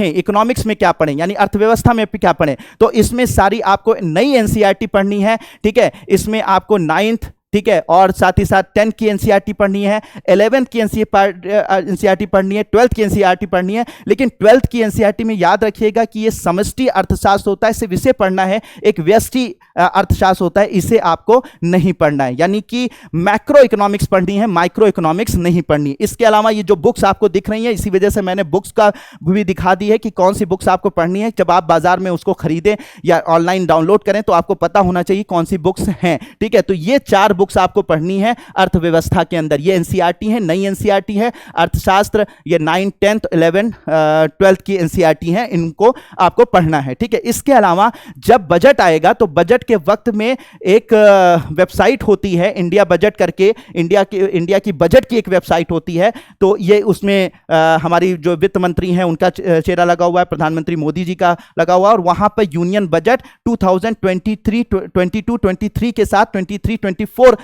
इकोनॉमिक्स में क्या पढ़ें, यानी अर्थव्यवस्था में क्या पढ़ें। तो इसमें सारी आपको नई एनसीईआरटी पढ़नी है, ठीक है। इसमें आपको 9th, ठीक है, और साथ ही साथ 10th की एनसीईआरटी पढ़नी है, 11th की एनसीईआरटी पढ़नी है, 12th की एनसीईआरटी पढ़नी है। लेकिन 12th की एनसीईआरटी में याद रखिएगा कि ये समष्टि अर्थशास्त्र होता है, सिर्फ इसे पढ़ना है। एक व्यष्टि अर्थशास्त्र होता है, इसे आपको नहीं पढ़ना है, यानी कि मैक्रो इकोनॉमिक्स पढ़नी है, माइक्रो इकोनॉमिक्स नहीं पढ़नी। इसके अलावा ये जो बुक्स आपको दिख रही हैं, इसी वजह से मैंने बुक्स का भी दिखा दी है कि कौन सी बुक्स आपको पढ़नी है। जब आप बाजार में उसको खरीदें या ऑनलाइन डाउनलोड करें तो आपको पता होना चाहिए कौन सी बुक्स हैं, ठीक है। तो ये 4 बुक्स आपको पढ़नी है अर्थव्यवस्था के अंदर। ये एनसीईआरटी है, नई एनसीईआरटी है, अर्थशास्त्र, ये 9th, 10th, 11th, 12th की एनसीईआरटी है, इनको आपको पढ़ना है, ठीक है। इसके अलावा जब बजट आएगा तो बजट के वक्त में एक वेबसाइट होती है इंडिया बजट करके, इंडिया की बजट की एक वेबसाइट होती है। तो ये उसमें हमारी जो वित्त मंत्री हैं उनका चेहरा लगा हुआ है, प्रधानमंत्री मोदी जी का लगा हुआ है, और वहां पर यूनियन बजट 2023 के साथ 23-24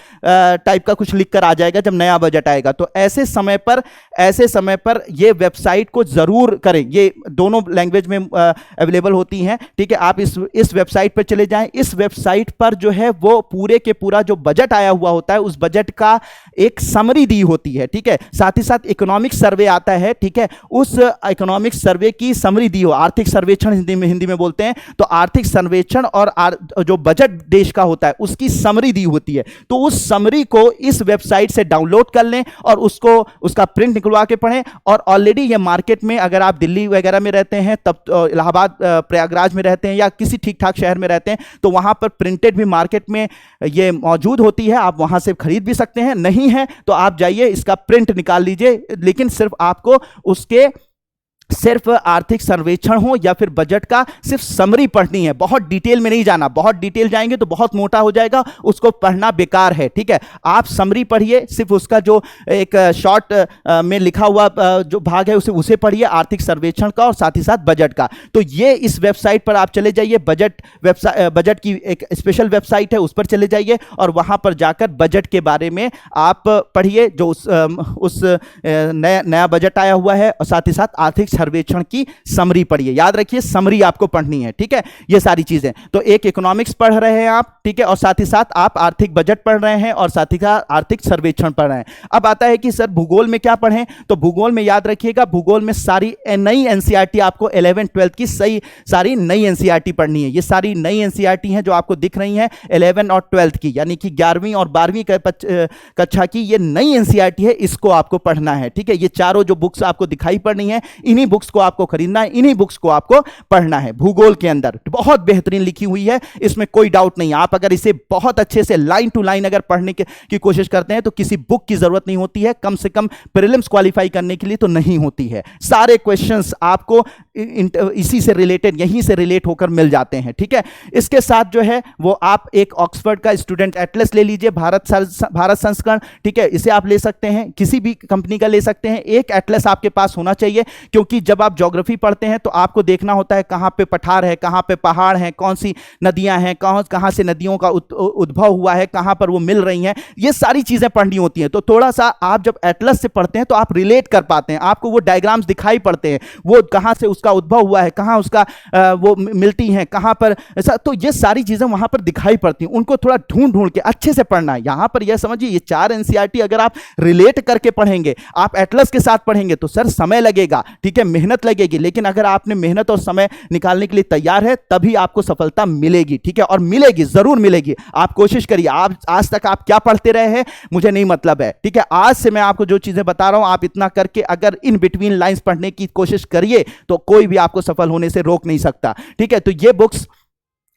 टाइप का कुछ लिख कर आ जाएगा जब नया बजट आएगा। तो ऐसे समय पर ये वेबसाइट को जरूर करें, ये दोनों लैंग्वेज में अवेलेबल होती हैं, ठीक है। आप इस वेबसाइट पर चले जाएं। इस वेबसाइट पर जो है वो पूरे के पूरा जो बजट आया हुआ होता है उस बजट का एक समरी दी होती है, ठीक है। साथ ही साथ इकोनॉमिक सर्वे आता है, ठीक है, उस इकोनॉमिक सर्वे की समरी दी हो, आर्थिक सर्वेक्षण हिंदी में बोलते हैं। तो आर्थिक सर्वेक्षण और जो बजट देश का होता है उसकी समरी दी होती है। तो उस समरी को इस वेबसाइट से डाउनलोड कर लें और उसका प्रिंट निकलवा के पढ़ें। और ऑलरेडी ये मार्केट में, अगर आप दिल्ली वगैरह में रहते हैं, तब इलाहाबाद, प्रयागराज में रहते हैं या किसी ठीक ठाक शहर में रहते हैं, तो वहां पर प्रिंटेड भी मार्केट में ये मौजूद होती है, आप वहां से खरीद भी सकते हैं। नहीं है तो आप जाइए, इसका प्रिंट निकाल लीजिए, लेकिन सिर्फ आपको उसके सिर्फ आर्थिक सर्वेक्षण हो या फिर बजट का सिर्फ समरी पढ़नी है, बहुत डिटेल में नहीं जाना। बहुत डिटेल जाएंगे तो बहुत मोटा हो जाएगा, उसको पढ़ना बेकार है, ठीक है। आप समरी पढ़िए, सिर्फ उसका जो एक शॉर्ट में लिखा हुआ जो भाग है उसे पढ़िए, आर्थिक सर्वेक्षण का और साथ ही साथ बजट का। तो ये इस वेबसाइट पर आप चले जाइए, बजट की एक स्पेशल वेबसाइट है, उस पर चले जाइए और वहां पर जाकर बजट के बारे में आप पढ़िए, जो उस नया बजट आया हुआ है, और साथ ही साथ आर्थिक सर्वेक्षण की समरी पढ़िए, याद रखिए समरी आपको पढ़नी है, ठीक है। ये सारी चीजें, तो एक इकोनॉमिक्स पढ़ रहे हैं आप, ठीक है, और साथ ही साथ आप आर्थिक बजट पढ़ रहे हैं और साथ ही साथ आर्थिक सर्वेक्षण पढ़ रहे हैं। अब आता है कि सर भूगोल में क्या पढ़ें, तो भूगोल में याद रखिएगा, भूगोल में सारी नई एनसीईआरटी आपको 11 12 की सही सारी नई एनसीईआरटी पढ़नी है। ये सारी नई एनसीईआरटी हैं जो आपको दिख रही हैं 11 और 12 की, यानी कि 11वीं और 12वीं कक्षा की ये नई एनसीईआरटी है, इसको आपको पढ़ना है, ठीक है। ये चारों जो बुक्स आपको दिखाई पड़नी है, इन्हीं बुक्स को आपको खरीदना है, इन्हीं बुक्स को आपको पढ़ना है। भूगोल के अंदर बहुत बेहतरीन लिखी हुई है, इसमें कोई डाउट नहीं। आप अगर इसे बहुत अच्छे से लाइन टू लाइन अगर पढ़ने की कोशिश करते हैं तो किसी बुक की जरूरत नहीं होती है, कम से कम प्रीलिम्स क्वालिफाई करने के लिए तो नहीं होती है। सारे क्वेश्चंस आपको इसी से रिलेटेड, यहीं से रिलेट होकर मिल जाते हैं, ठीक है। इसके साथ जो है वो आप एक ऑक्सफोर्ड का स्टूडेंट एटलस ले लीजिए, भारत संस्करण, ठीक है। इसे आप ले सकते हैं, किसी भी कंपनी का ले सकते हैं। एक एटलस आपके पास होना चाहिए, क्योंकि जब आप ज्योग्राफी पढ़ते हैं तो आपको देखना होता है कहां पे पठार है, कहां पे पहाड़ हैं, कौन सी नदियां हैं, कहां से नदियों का उद्भव हुआ है, कहां पर वो मिल रही हैं, ये सारी चीजें पढ़नी होती हैं। तो थोड़ा सा आप जब एटलस से पढ़ते हैं तो आप रिलेट कर पाते हैं, आपको वो डायग्राम्स दिखाई पड़ते हैं, वो कहां से उसका उद्भव हुआ है, कहां उसका वो मिलती हैं, कहां पर ऐसा, तो ये सारी चीजें वहां पर दिखाई पड़ती हैं। उनको थोड़ा ढूंढ ढूंढ के अच्छे से पढ़ना है। यहां पर यह समझिए, ये 4 एनसीईआरटी अगर आप रिलेट करके पढ़ेंगे, आप एटलस के साथ पढ़ेंगे तो सर समय लगेगा, ठीक है, मेहनत लगेगी, लेकिन अगर आपने मेहनत और समय निकालने के लिए तैयार है तभी आपको सफलता मिलेगी, ठीक है, और मिलेगी, जरूर मिलेगी। आप कोशिश करिए। आप आज तक आप क्या पढ़ते रहे हैं मुझे नहीं मतलब है, ठीक है। आज से मैं आपको जो चीजें बता रहा हूं, आप इतना करके अगर इन बिटवीन लाइंस पढ़ने की कोशिश करिए तो कोई भी आपको सफल होने से रोक नहीं सकता, ठीक है। तो ये बुक्स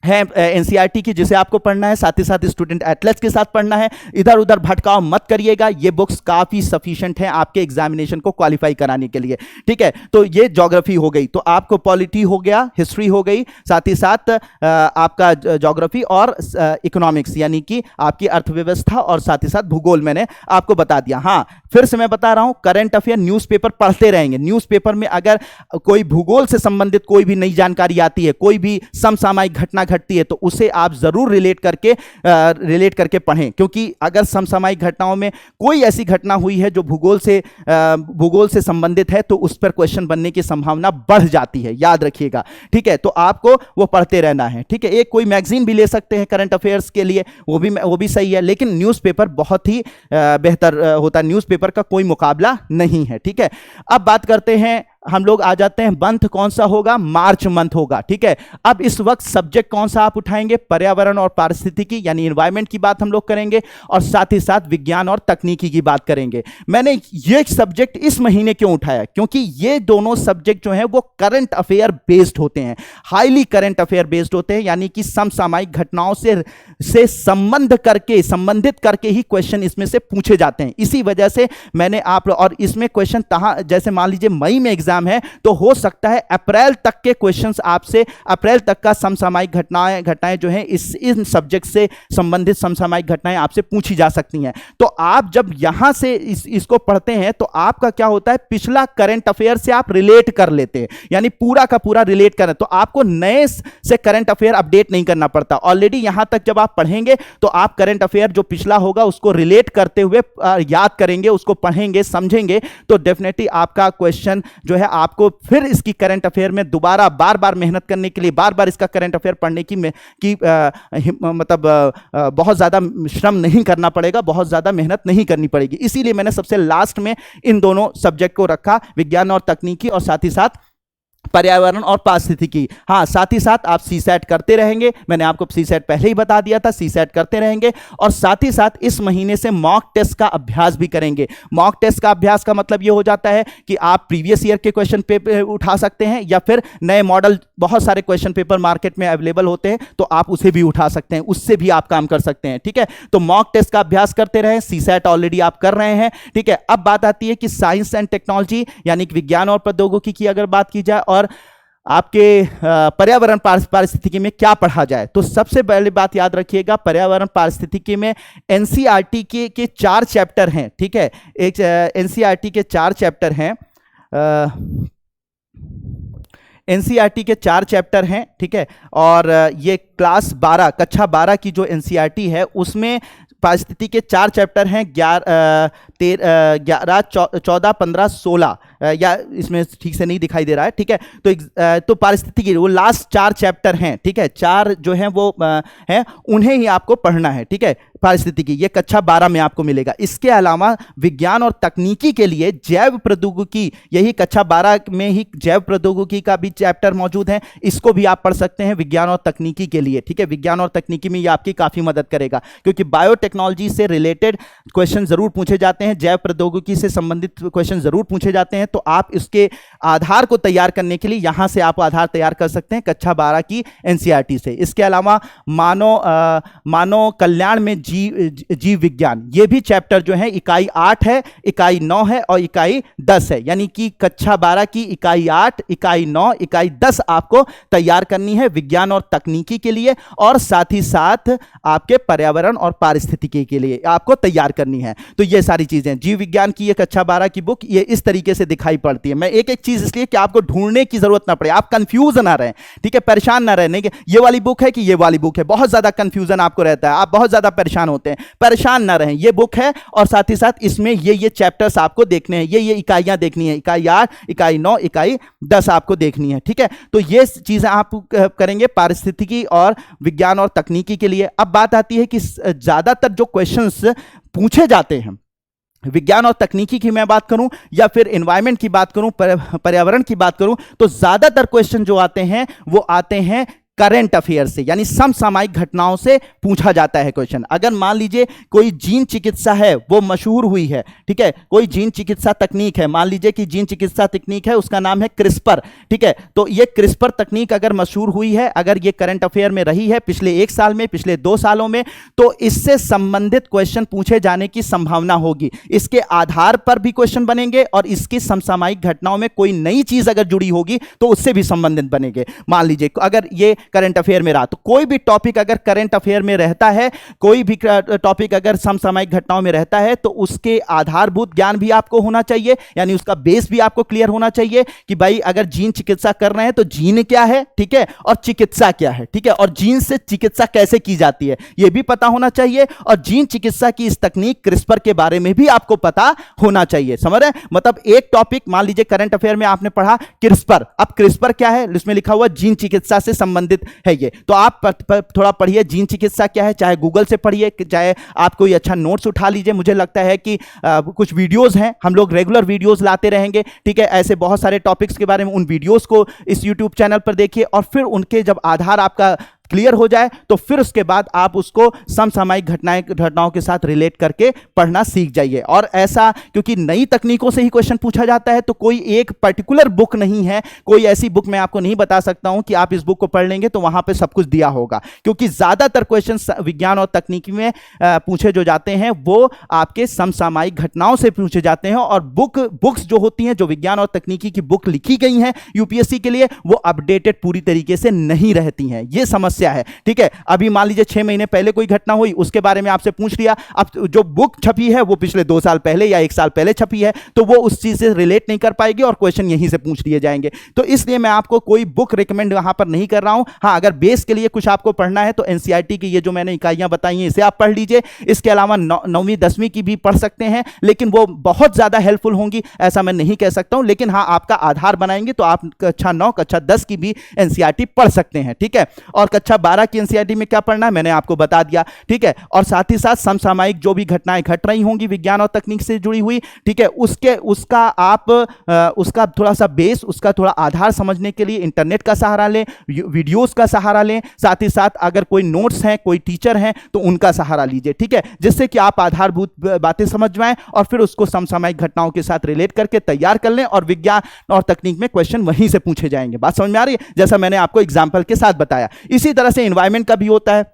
है एनसीईआरटी की, जिसे आपको पढ़ना है, साथ ही साथ स्टूडेंट एटलस के साथ पढ़ना है। इधर उधर भटकाव मत करिएगा, ये बुक्स काफी सफिशिएंट हैं आपके एग्जामिनेशन को क्वालिफाई कराने के लिए, ठीक है। तो ये ज्योग्राफी हो गई, तो आपको पॉलिटी हो गया, हिस्ट्री हो गई, साथ ही साथ आपका ज्योग्राफी और इकोनॉमिक्स यानी कि आपकी अर्थव्यवस्था, और साथ ही साथ भूगोल मैंने आपको बता दिया। हाँ, फिर से मैं बता रहा हूं, करंट अफेयर न्यूज़पेपर पढ़ते रहेंगे। न्यूज़पेपर में अगर कोई भूगोल से संबंधित कोई भी नई जानकारी आती है, कोई भी समसामयिक घटना घटती है, तो उसे आप जरूर रिलेट करके पढ़ें, क्योंकि अगर समसामयिक घटनाओं में कोई ऐसी घटना हुई है जो भूगोल से संबंधित है तो उस पर क्वेश्चन बनने की संभावना बढ़ जाती है, याद रखिएगा, ठीक है। तो आपको वो पढ़ते रहना है, ठीक है। एक कोई मैगजीन भी ले सकते हैं करंट अफेयर्स के लिए, वो भी सही है, लेकिन न्यूज़पेपर बहुत ही बेहतर होता है, न्यूज़पेपर का कोई मुकाबला नहीं है, ठीक है। अब बात करते हैं, हम लोग आ जाते हैं, मंथ कौन सा होगा, मार्च मंथ होगा, ठीक है। अब इस वक्त सब्जेक्ट कौन सा आप उठाएंगे, पर्यावरण और पारिस्थितिकी यानी एनवायरमेंट की बात हम लोग करेंगे, और साथ ही साथ विज्ञान और तकनीकी की बात करेंगे। मैंने ये सब्जेक्ट इस महीने क्यों उठाया, क्योंकि ये दोनों सब्जेक्ट जो हैं वो करंट अफेयर बेस्ड होते हैं, हाईली करंट अफेयर बेस्ड होते हैं, यानी कि समसामयिक घटनाओं से संबंधित करके ही क्वेश्चन इसमें से पूछे जाते हैं। इसी वजह से मैंने और इसमें क्वेश्चन जैसे मान लीजिए मई में एग्जाम है, तो हो सकता है अप्रैल तक के क्वेश्चंस आपसे, अप्रैल तक का समसामयिक घटनाएं जो हैं इन सब्जेक्ट से संबंधित समसामयिक घटनाएं आपसे पूछी जा सकती हैं। तो आप जब यहां से इसको पढ़ते हैं तो आपका क्या होता है, पिछला करंट अफेयर से आप रिलेट कर लेते हैं, यानी पूरा का पूरा रिलेट करें, तो आपको नए से करंट अफेयर अपडेट नहीं करना पड़ता। ऑलरेडी यहां तक जब आप पढ़ेंगे तो आप करंट अफेयर जो पिछला होगा उसको रिलेट करते हुए याद करेंगे, उसको पढ़ेंगे, समझेंगे, तो डेफिनेटली आपका क्वेश्चन जो है आपको फिर इसकी करंट अफेयर में दोबारा बार बार मेहनत करने के लिए, बार बार इसका करंट अफेयर पढ़ने की बहुत ज्यादा श्रम नहीं करना पड़ेगा, बहुत ज्यादा मेहनत नहीं करनी पड़ेगी। इसीलिए मैंने सबसे लास्ट में इन दोनों सब्जेक्ट को रखा, विज्ञान और तकनीकी और साथ ही साथ पर्यावरण और पारिस्थितिकी। हाँ, साथ ही साथ आप सीसैट करते रहेंगे, मैंने आपको सीसैट पहले ही बता दिया था, सीसैट करते रहेंगे, और साथ ही साथ इस महीने से मॉक टेस्ट का अभ्यास भी करेंगे। मॉक टेस्ट का अभ्यास का मतलब ये हो जाता है कि आप प्रीवियस ईयर के क्वेश्चन पेपर उठा सकते हैं, या फिर नए मॉडल, बहुत सारे क्वेश्चन पेपर मार्केट में अवेलेबल होते हैं, तो आप उसे भी उठा सकते हैं, उससे भी आप काम कर सकते हैं, ठीक है। तो मॉक टेस्ट का अभ्यास करते रहें, सीसैट ऑलरेडी आप कर रहे हैं, ठीक है। अब बात आती है कि साइंस एंड टेक्नोलॉजी यानी कि विज्ञान और प्रौद्योगिकी की अगर बात की जाए, और आपके पर्यावरण पारिस्थितिकी में क्या पढ़ा जाए, तो सबसे पहली बात याद रखिएगा, पर्यावरण पारिस्थितिकी में एनसीईआरटी के 4 चैप्टर हैं, ठीक है। एक एनसीईआरटी के 4 चैप्टर हैं, एनसीईआरटी के 4 चैप्टर हैं, ठीक है। और ये क्लास 12 कक्षा 12 की जो एनसीईआरटी है उसमें पारिस्थितिकी के 4 चैप्टर हैं, 11, 14, 15, 16, या इसमें ठीक से नहीं दिखाई दे रहा है, ठीक है। तो पारिस्थितिकी वो लास्ट 4 चैप्टर हैं, ठीक है, 4 जो हैं वो हैं, उन्हें ही आपको पढ़ना है, ठीक है। पारिस्थितिकी ये कक्षा 12 में आपको मिलेगा। इसके अलावा विज्ञान और तकनीकी के लिए जैव प्रौद्योगिकी, यही कक्षा 12 में ही जैव प्रौद्योगिकी का भी चैप्टर मौजूद है, इसको भी आप पढ़ सकते हैं विज्ञान और तकनीकी के लिए, ठीक है। विज्ञान और तकनीकी में ये आपकी काफी मदद करेगा, क्योंकि बायोटेक्नोलॉजी से रिलेटेड क्वेश्चन जरूर पूछे जाते हैं, जैव प्रौद्योगिकी से संबंधित क्वेश्चन जरूर पूछे जाते हैं। तो आप इसके आधार को तैयार करने के लिए यहां से आप आधार तैयार कर सकते हैं कक्षा 12 की एनसीईआरटी से। इसके अलावा मानव कल्याण में जीव विज्ञान, ये भी चैप्टर जो है इकाई 8 है, इकाई 9 है और इकाई 10 है, यानी कि कक्षा 12 की इकाई 8, इकाई 9, इकाई 10 आपको तैयार करनी है विज्ञान और तकनीकी के लिए, और साथ ही साथ आपके पर्यावरण और पारिस्थितिकी के लिए आपको तैयार करनी है। तो ये सारी चीजें जीव विज्ञान की ये कक्षा 12 की बुक ये इस तरीके से दिखाई पड़ती है। मैं एक एक चीज इसलिए कि आपको ढूंढने की जरूरत ना पड़े, आप कंफ्यूज ना रहें, ठीक है, परेशान ना रहें कि ये वाली बुक है कि ये वाली बुक है, बहुत ज्यादा कंफ्यूजन आपको रहता है, आप बहुत ज्यादा परेशान होते हैं। परेशान ना रहें, ये बुक है और साथ ही साथ इसमें ये चैप्टर्स आपको देखने हैं, ये इकाइयां देखनी है, इकाई 8, इकाई 9, इकाई 10 आपको देखनी है, ठीक है। तो ये चीजें आप करेंगे पारिस्थितिकी और विज्ञान और तकनीकी के लिए। अब बात आती है कि ज्यादातर जो क्वेश्चंस पूछे जाते हैं विज्ञान और तकनीकी की मैं बात करूं या फिर एनवायरनमेंट की बात करूं, पर्यावरण की बात करूं, तो ज्यादातर क्वेश्चन जो आते हैं वो आते हैं करंट अफेयर से, यानी समसामयिक घटनाओं से पूछा जाता है क्वेश्चन। अगर मान लीजिए कोई जीन चिकित्सा है वो मशहूर हुई है, ठीक है, कोई जीन चिकित्सा तकनीक है, मान लीजिए कि जीन चिकित्सा तकनीक है, उसका नाम है क्रिस्पर, ठीक है, तो ये क्रिस्पर तकनीक अगर मशहूर हुई है, अगर ये करंट अफेयर में रही है पिछले 1 साल में, पिछले 2 सालों में, तो इससे संबंधित क्वेश्चन पूछे जाने की संभावना होगी। इसके आधार पर भी क्वेश्चन बनेंगे और इसकी समसामयिक घटनाओं में कोई नई चीज अगर जुड़ी होगी तो उससे भी संबंधित बनेंगे। मान लीजिए अगर ये करंट अफेयर में रहा, तो कोई भी टॉपिक अगर करंट अफेयर में रहता है, कोई भी टॉपिक अगर समसामयिक घटनाओं में रहता है, तो उसके आधारभूत ज्ञान भी आपको होना चाहिए, यानी उसका बेस भी आपको क्लियर होना चाहिए कि भाई अगर जीन चिकित्सा कर रहे हैं तो जीन क्या है, ठीक है, और चिकित्सा क्या है, ठीक है, और जीन से चिकित्सा कैसे की जाती है यह भी पता होना चाहिए, और जीन चिकित्सा की इस तकनीक क्रिस्पर के बारे में भी आपको पता होना चाहिए। समझ रहे हैं? मतलब एक टॉपिक मान लीजिए करंट अफेयर में आपने पढ़ा क्रिस्पर, अब क्रिस्पर क्या है, इसमें लिखा हुआ जीन चिकित्सा से संबंधित है ये, तो आप थोड़ा पढ़िए जीन चिकित्सा क्या है, चाहे गूगल से पढ़िए, चाहे आप कोई अच्छा नोट्स उठा लीजिए। मुझे लगता है कि कुछ वीडियोस हैं, हम लोग रेगुलर वीडियोस लाते रहेंगे, ठीक है, ऐसे बहुत सारे टॉपिक्स के बारे में, उन वीडियोस को इस यूट्यूब चैनल पर देखिए, और फिर उनके जब आधार आपका क्लियर हो जाए तो फिर उसके बाद आप उसको समसामयिक घटनाओं के साथ रिलेट करके पढ़ना सीख जाइए। और ऐसा क्योंकि नई तकनीकों से ही क्वेश्चन पूछा जाता है, तो कोई एक पर्टिकुलर बुक नहीं है, कोई ऐसी बुक मैं आपको नहीं बता सकता हूं कि आप इस बुक को पढ़ लेंगे तो वहां पे सब कुछ दिया होगा, क्योंकि ज्यादातर क्वेश्चन विज्ञान और तकनीकी में पूछे जो जाते हैं वो आपके समसामयिक घटनाओं से पूछे जाते हैं। और बुक्स जो होती हैं, जो विज्ञान और तकनीकी की बुक लिखी गई हैं यूपीएससी के लिए, वो अपडेटेड पूरी तरीके से नहीं रहती हैं, ये समस्या है, ठीक है। अभी मान लीजिए 6 महीने पहले कोई घटना हुई, उसके बारे में आपसे पूछ लिया, अब जो बुक छपी है वो पिछले 2 साल पहले या 1 साल पहले छपी है, तो वो उस चीज से रिलेट नहीं कर पाएगी और क्वेश्चन यहीं से पूछ लिए जाएंगे। तो इसलिए मैं आपको कोई बुक रिकमेंड यहां पर नहीं कर रहा हूं। हां, अगर बेस के लिए कुछ आपको पढ़ना है तो एनसीईआरटी की ये जो मैंने इकाइयां बताई हैं इसे आप पढ़ लीजिए। इसके अलावा 9वीं 10वीं की भी पढ़ सकते हैं, लेकिन वो बहुत ज्यादा हेल्पफुल होंगी ऐसा मैं नहीं कह सकता हूं, लेकिन हां आपका आधार बनाएंगे तो आप कक्षा 9 कक्षा 10 की भी एनसीईआरटी पढ़ सकते हैं, ठीक है। और कक्षा 12 की एनसीईआरटी में क्या पढ़ना है मैंने आपको बता दिया, ठीक है। और साथ ही साथ समसामयिक जो भी घटनाएं घट रही होंगी विज्ञान और तकनीक से जुड़ी हुई, ठीक है, उसका थोड़ा सा बेस, उसका थोड़ा आधार समझने के लिए इंटरनेट का सहारा लें, वीडियोस का सहारा लें, साथ ही साथ अगर कोई नोट्स हैं, कोई टीचर हैं तो उनका सहारा लीजिए, ठीक है, जिससे कि आप आधारभूत बातें समझ पाएं और फिर उसको समसामयिक घटनाओं के साथ रिलेट करके तैयार कर लें, और विज्ञान और तकनीक में क्वेश्चन वहीं से पूछे जाएंगे। बात समझ में आ रही है? जैसा मैंने आपको एग्जाम्पल के साथ बताया। इसी तरह से एनवायरनमेंट का भी होता है,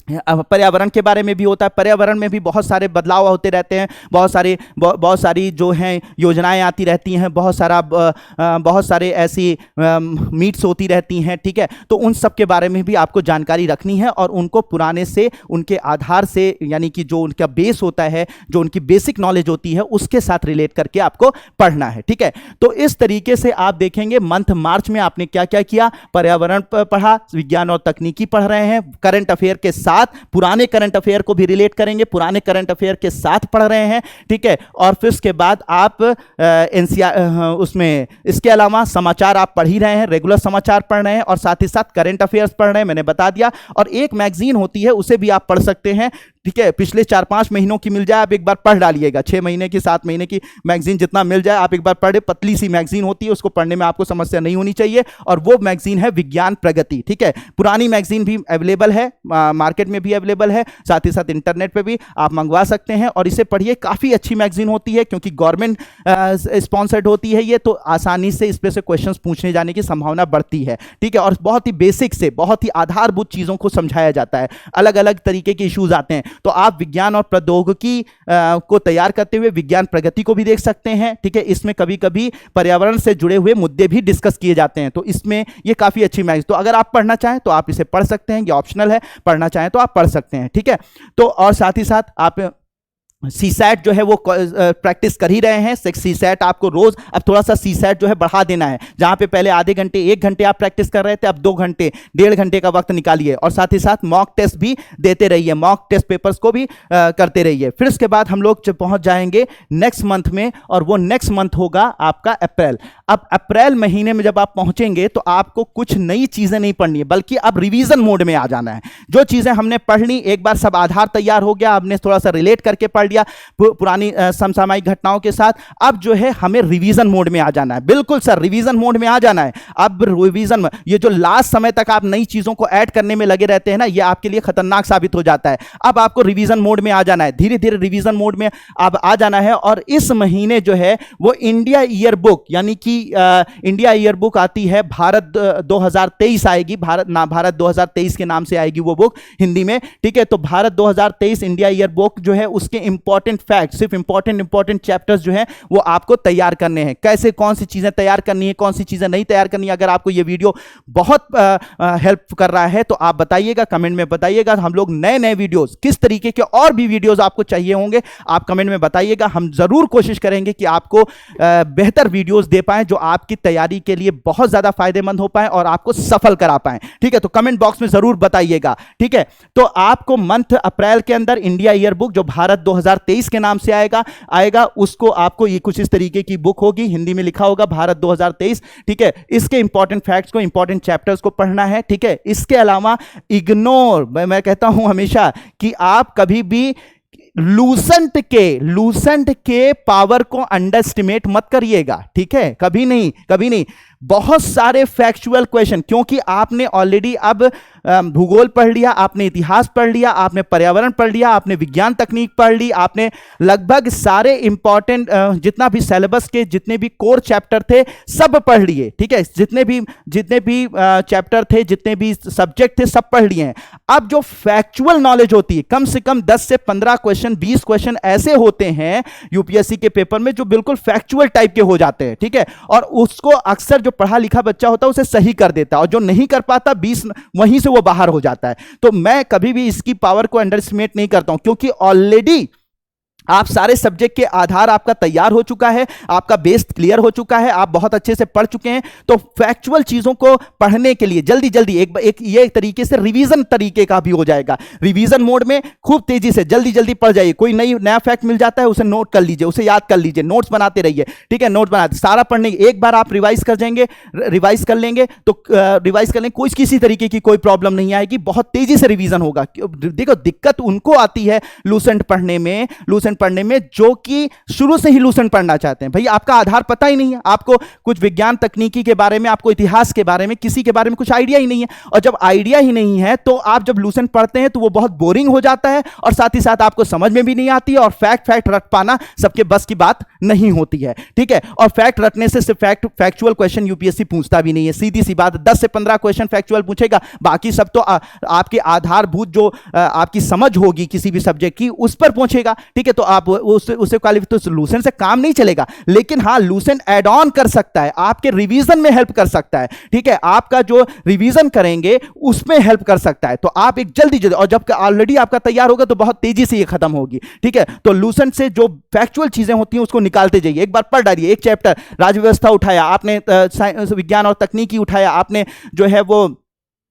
पर्यावरण के बारे में भी होता है। पर्यावरण में भी बहुत सारे बदलाव होते रहते हैं, बहुत सारी जो हैं योजनाएं आती रहती हैं, बहुत सारे ऐसी मीट्स होती रहती हैं, ठीक है। तो उन सब के बारे में भी आपको जानकारी रखनी है और उनको पुराने से, उनके आधार से, यानी कि जो उनका बेस होता है, जो उनकी बेसिक नॉलेज होती है उसके साथ रिलेट करके आपको पढ़ना है, ठीक है। तो इस तरीके से आप देखेंगे मंथ मार्च में आपने क्या क्या किया, पर्यावरण पढ़ा, विज्ञान और तकनीकी पढ़ रहे हैं, करंट अफेयर के साथ साथ पुराने करंट अफेयर को भी रिलेट करेंगे, पुराने करंट अफेयर के साथ पढ़ रहे हैं, ठीक है। और फिर उसके बाद आप एनसीआर उसमें इसके अलावा समाचार आप पढ़ ही रहे हैं, रेगुलर समाचार पढ़ रहे हैं और साथ ही साथ करंट अफेयर्स पढ़ रहे हैं, मैंने बता दिया। और एक मैगजीन होती है उसे भी आप पढ़ सकते हैं, ठीक है। पिछले 4-5 महीनों की मिल जाए आप एक बार पढ़ डालिएगा, 6 महीने की 7 महीने की मैगजीन जितना मिल जाए आप एक बार पढ़े। पतली सी मैगजीन होती है, उसको पढ़ने में आपको समस्या नहीं होनी चाहिए। और वो मैगजीन है विज्ञान प्रगति, ठीक है। पुरानी मैगजीन भी अवेलेबल है, मार्केट में भी अवेलेबल है, साथ ही साथ इंटरनेट पे भी आप मंगवा सकते हैं। और इसे पढ़िए, काफी अच्छी मैगजीन होती है क्योंकि गवर्नमेंट स्पॉन्सर्ड होती है ये, तो आसानी से इस पे से क्वेश्चंस पूछने जाने की संभावना बढ़ती है, ठीक है। और बहुत ही बेसिक से बहुत ही आधारभूत चीजों को समझाया जाता है, अलग अलग तरीके के इश्यूज आते हैं। तो आप विज्ञान और प्रौद्योगिकी को तैयार करते हुए विज्ञान प्रगति को भी देख सकते हैं, ठीक है। इसमें कभी कभी पर्यावरण से जुड़े हुए मुद्दे भी डिस्कस किए जाते हैं, तो इसमें ये काफी अच्छी मैगजीन, तो अगर आप पढ़ना चाहें तो आप इसे पढ़ सकते हैं, ये ऑप्शनल है, पढ़ना चाहें तो आप पढ़ सकते हैं, ठीक है। तो और साथ ही साथ आप सीसैट जो है वो प्रैक्टिस कर ही रहे हैं। सीसैट आपको रोज अब थोड़ा सा सीसैट जो है बढ़ा देना है, जहां पे पहले आधे घंटे 1 घंटे आप प्रैक्टिस कर रहे थे, अब 2 घंटे 1.5 घंटे का वक्त निकालिए। और साथ ही साथ मॉक टेस्ट भी देते रहिए, मॉक टेस्ट पेपर्स को भी करते रहिए। फिर उसके बाद हम लोग पहुंच जाएंगे नेक्स्ट मंथ में, और वो नेक्स्ट मंथ होगा आपका अप्रैल। अब अप्रैल महीने में जब आप पहुंचेंगे तो आपको कुछ नई चीजें नहीं पढ़नी है, बल्कि अब रिवीजन मोड में आ जाना है। जो चीजें हमने पढ़ ली एक बार, सब आधार तैयार हो गया, आपने थोड़ा सा रिलेट करके पढ़ लिया पुरानी समसामयिक घटनाओं के साथ, अब जो है हमें रिवीजन मोड में आ जाना है। बिल्कुल सर, रिवीजन मोड में आ जाना है। अब रिवीजन में ये जो लास्ट समय तक आप नई चीजों को ऐड करने में लगे रहते हैं ना, ये आपके लिए खतरनाक साबित हो जाता है। अब आपको रिवीजन मोड में आ जाना है, धीरे धीरे रिवीजन मोड में अब आ जाना है। और इस महीने जो है वो इंडिया ईयर बुक, यानी कि इंडिया ईयर बुक आती है, भारत 2023 आएगी, भारत 2023 के नाम से आएगी वो बुक हिंदी में, ठीक है। तो भारत 2023 इंडिया ईयर बुक जो है उसके इंपॉर्टेंट फैक्ट, सिर्फ इंपॉर्टेंट चैप्टर्स जो हैं वो आपको तैयार करने हैं। कैसे, कौन सी चीजें तैयार करनी है, कौन सी चीजें नहीं तैयार करनी है। अगर आपको ये वीडियो बहुत हेल्प कर रहा है तो आप बताइएगा, कमेंट में बताइएगा। हम लोग नए नए वीडियोस, किस तरीके के और भी वीडियोस आपको चाहिए होंगे, आप कमेंट में बताइएगा। हम जरूर कोशिश करेंगे कि आपको बेहतर वीडियोस दे पाएं जो आपकी तैयारी के लिए बहुत ज्यादा फायदेमंद हो पाए और आपको सफल करा पाए, ठीक है। तो कमेंट बॉक्स में जरूर बताइएगा, ठीक है। तो आपको मंथ अप्रैल के अंदर इंडिया ईयर बुक जो भारत 2023 के नाम से आएगा उसको आपको, ये कुछ इस तरीके की बुक होगी, हिंदी में लिखा होगा भारत 2023, ठीक है। इसके इंपॉर्टेंट फैक्ट्स को, इंपॉर्टेंट चैप्टर्स को पढ़ना है, ठीक है। इसके अलावा इग्नोर, मैं कहता हूं हमेशा कि आप कभी भी लूसेंट के पावर को अंडरस्टिमेट मत करिएगा, ठीक है। कभी नहीं, कभी नहीं। बहुत सारे फैक्चुअल क्वेश्चन, क्योंकि आपने ऑलरेडी अब भूगोल पढ़ लिया, आपने इतिहास पढ़ लिया, आपने पर्यावरण पढ़ लिया, आपने विज्ञान तकनीक पढ़ ली, आपने लगभग सारे इंपॉर्टेंट जितना भी सिलेबस के जितने भी कोर चैप्टर थे सब पढ़ लिए, ठीक है। जितने भी चैप्टर थे, जितने भी सब्जेक्ट थे, सब पढ़ लिए हैं। अब जो फैक्चुअल नॉलेज होती है, कम से कम 10 से 15 क्वेश्चन, 20 क्वेश्चन ऐसे होते हैं यूपीएससी के पेपर में जो बिल्कुल फैक्चुअल टाइप के हो जाते हैं, ठीक है। और उसको अक्सर जो पढ़ा लिखा बच्चा होता है उसे सही कर देता है, और जो नहीं कर पाता 20 वहीं से वो बाहर हो जाता है। तो मैं कभी भी इसकी पावर को अंडरएस्टिमेट नहीं करता हूं, क्योंकि ऑलरेडी आप सारे सब्जेक्ट के आधार आपका तैयार हो चुका है, आपका बेस क्लियर हो चुका है, आप बहुत अच्छे से पढ़ चुके हैं। तो फैक्चुअल चीजों को पढ़ने के लिए जल्दी जल्दी एक तरीके से रिवीजन तरीके का भी हो जाएगा। रिवीजन मोड में खूब तेजी से जल्दी जल्दी पढ़ जाइए। कोई नया फैक्ट मिल जाता है उसे नोट कर लीजिए, उसे याद कर लीजिए, नोट्स बनाते रहिए, ठीक है। नोट्स बनाते सारा पढ़ने, एक बार आप रिवाइज कर लेंगे तो रिवाइज कर लेंगे, कोई किसी तरीके की कोई प्रॉब्लम नहीं आएगी, बहुत तेजी से रिवीजन होगा। देखो, दिक्कत उनको आती है लूसेंट पढ़ने में जो कि शुरू से ही लूसेंट पढ़ना चाहते हैं। भाई आपका आधार पता ही नहीं है, आपको कुछ विज्ञान तकनीकी के बारे में, आपको इतिहास के बारे में, किसी के बारे में कुछ आइडिया ही नहीं है। और जब आइडिया ही नहीं है तो आप जब लूसेंट पढ़ते हैं तो वो बहुत बोरिंग हो जाता है, और साथ ही साथ आपको समझ में भी नहीं आती है, और फैक्ट रट पाना सबके बस की बात नहीं होती है, ठीक है। और फैक्ट रटने से सिर्फ फैक्चुअल क्वेश्चन यूपीएससी पूछता भी नहीं है, सीधी सी बात। 10 से 15 क्वेश्चन फैक्चुअल पूछेगा, बाकी सब तो आपके आधारभूत जो आपकी समझ होगी किसी भी सब्जेक्ट की उस पर पहुंचेगा, ठीक है। तो आप उसे क्वालिफाई, तो लूसेंट से काम नहीं चलेगा, लेकिन हाँ लूसेंट ऐड ऑन कर सकता है, आपके रिवीजन में हेल्प कर सकता है, ठीक है। आपका जो रिवीजन करेंगे उसमें हेल्प कर सकता है। तो आप एक जल्दी, और जब ऑलरेडी आपका तैयार होगा तो बहुत तेजी से ये खत्म होगी, ठीक है। तो लूसेंट से जो फैक्चुअल चीजें होती हैं उसको निकालते जाइए। एक बार पढ़ डालिए, एक चैप्टर राज्य व्यवस्था उठाया आपने, विज्ञान और तकनीकी उठाया आपने, जो है वो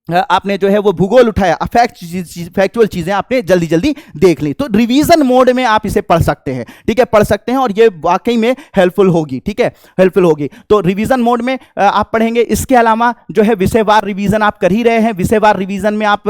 आपने जो है वो भूगोल उठाया, फैक्चुअल चीजें आपने जल्दी जल्दी देख ली, तो रिवीजन मोड में आप इसे पढ़ सकते हैं, ठीक है, पढ़ सकते हैं और ये वाकई में हेल्पफुल होगी, ठीक है, हेल्पफुल होगी। तो रिवीजन मोड में आप पढ़ेंगे। इसके अलावा जो है विषयवार रिवीजन आप कर ही रहे हैं, विषयवार रिवीजन में आप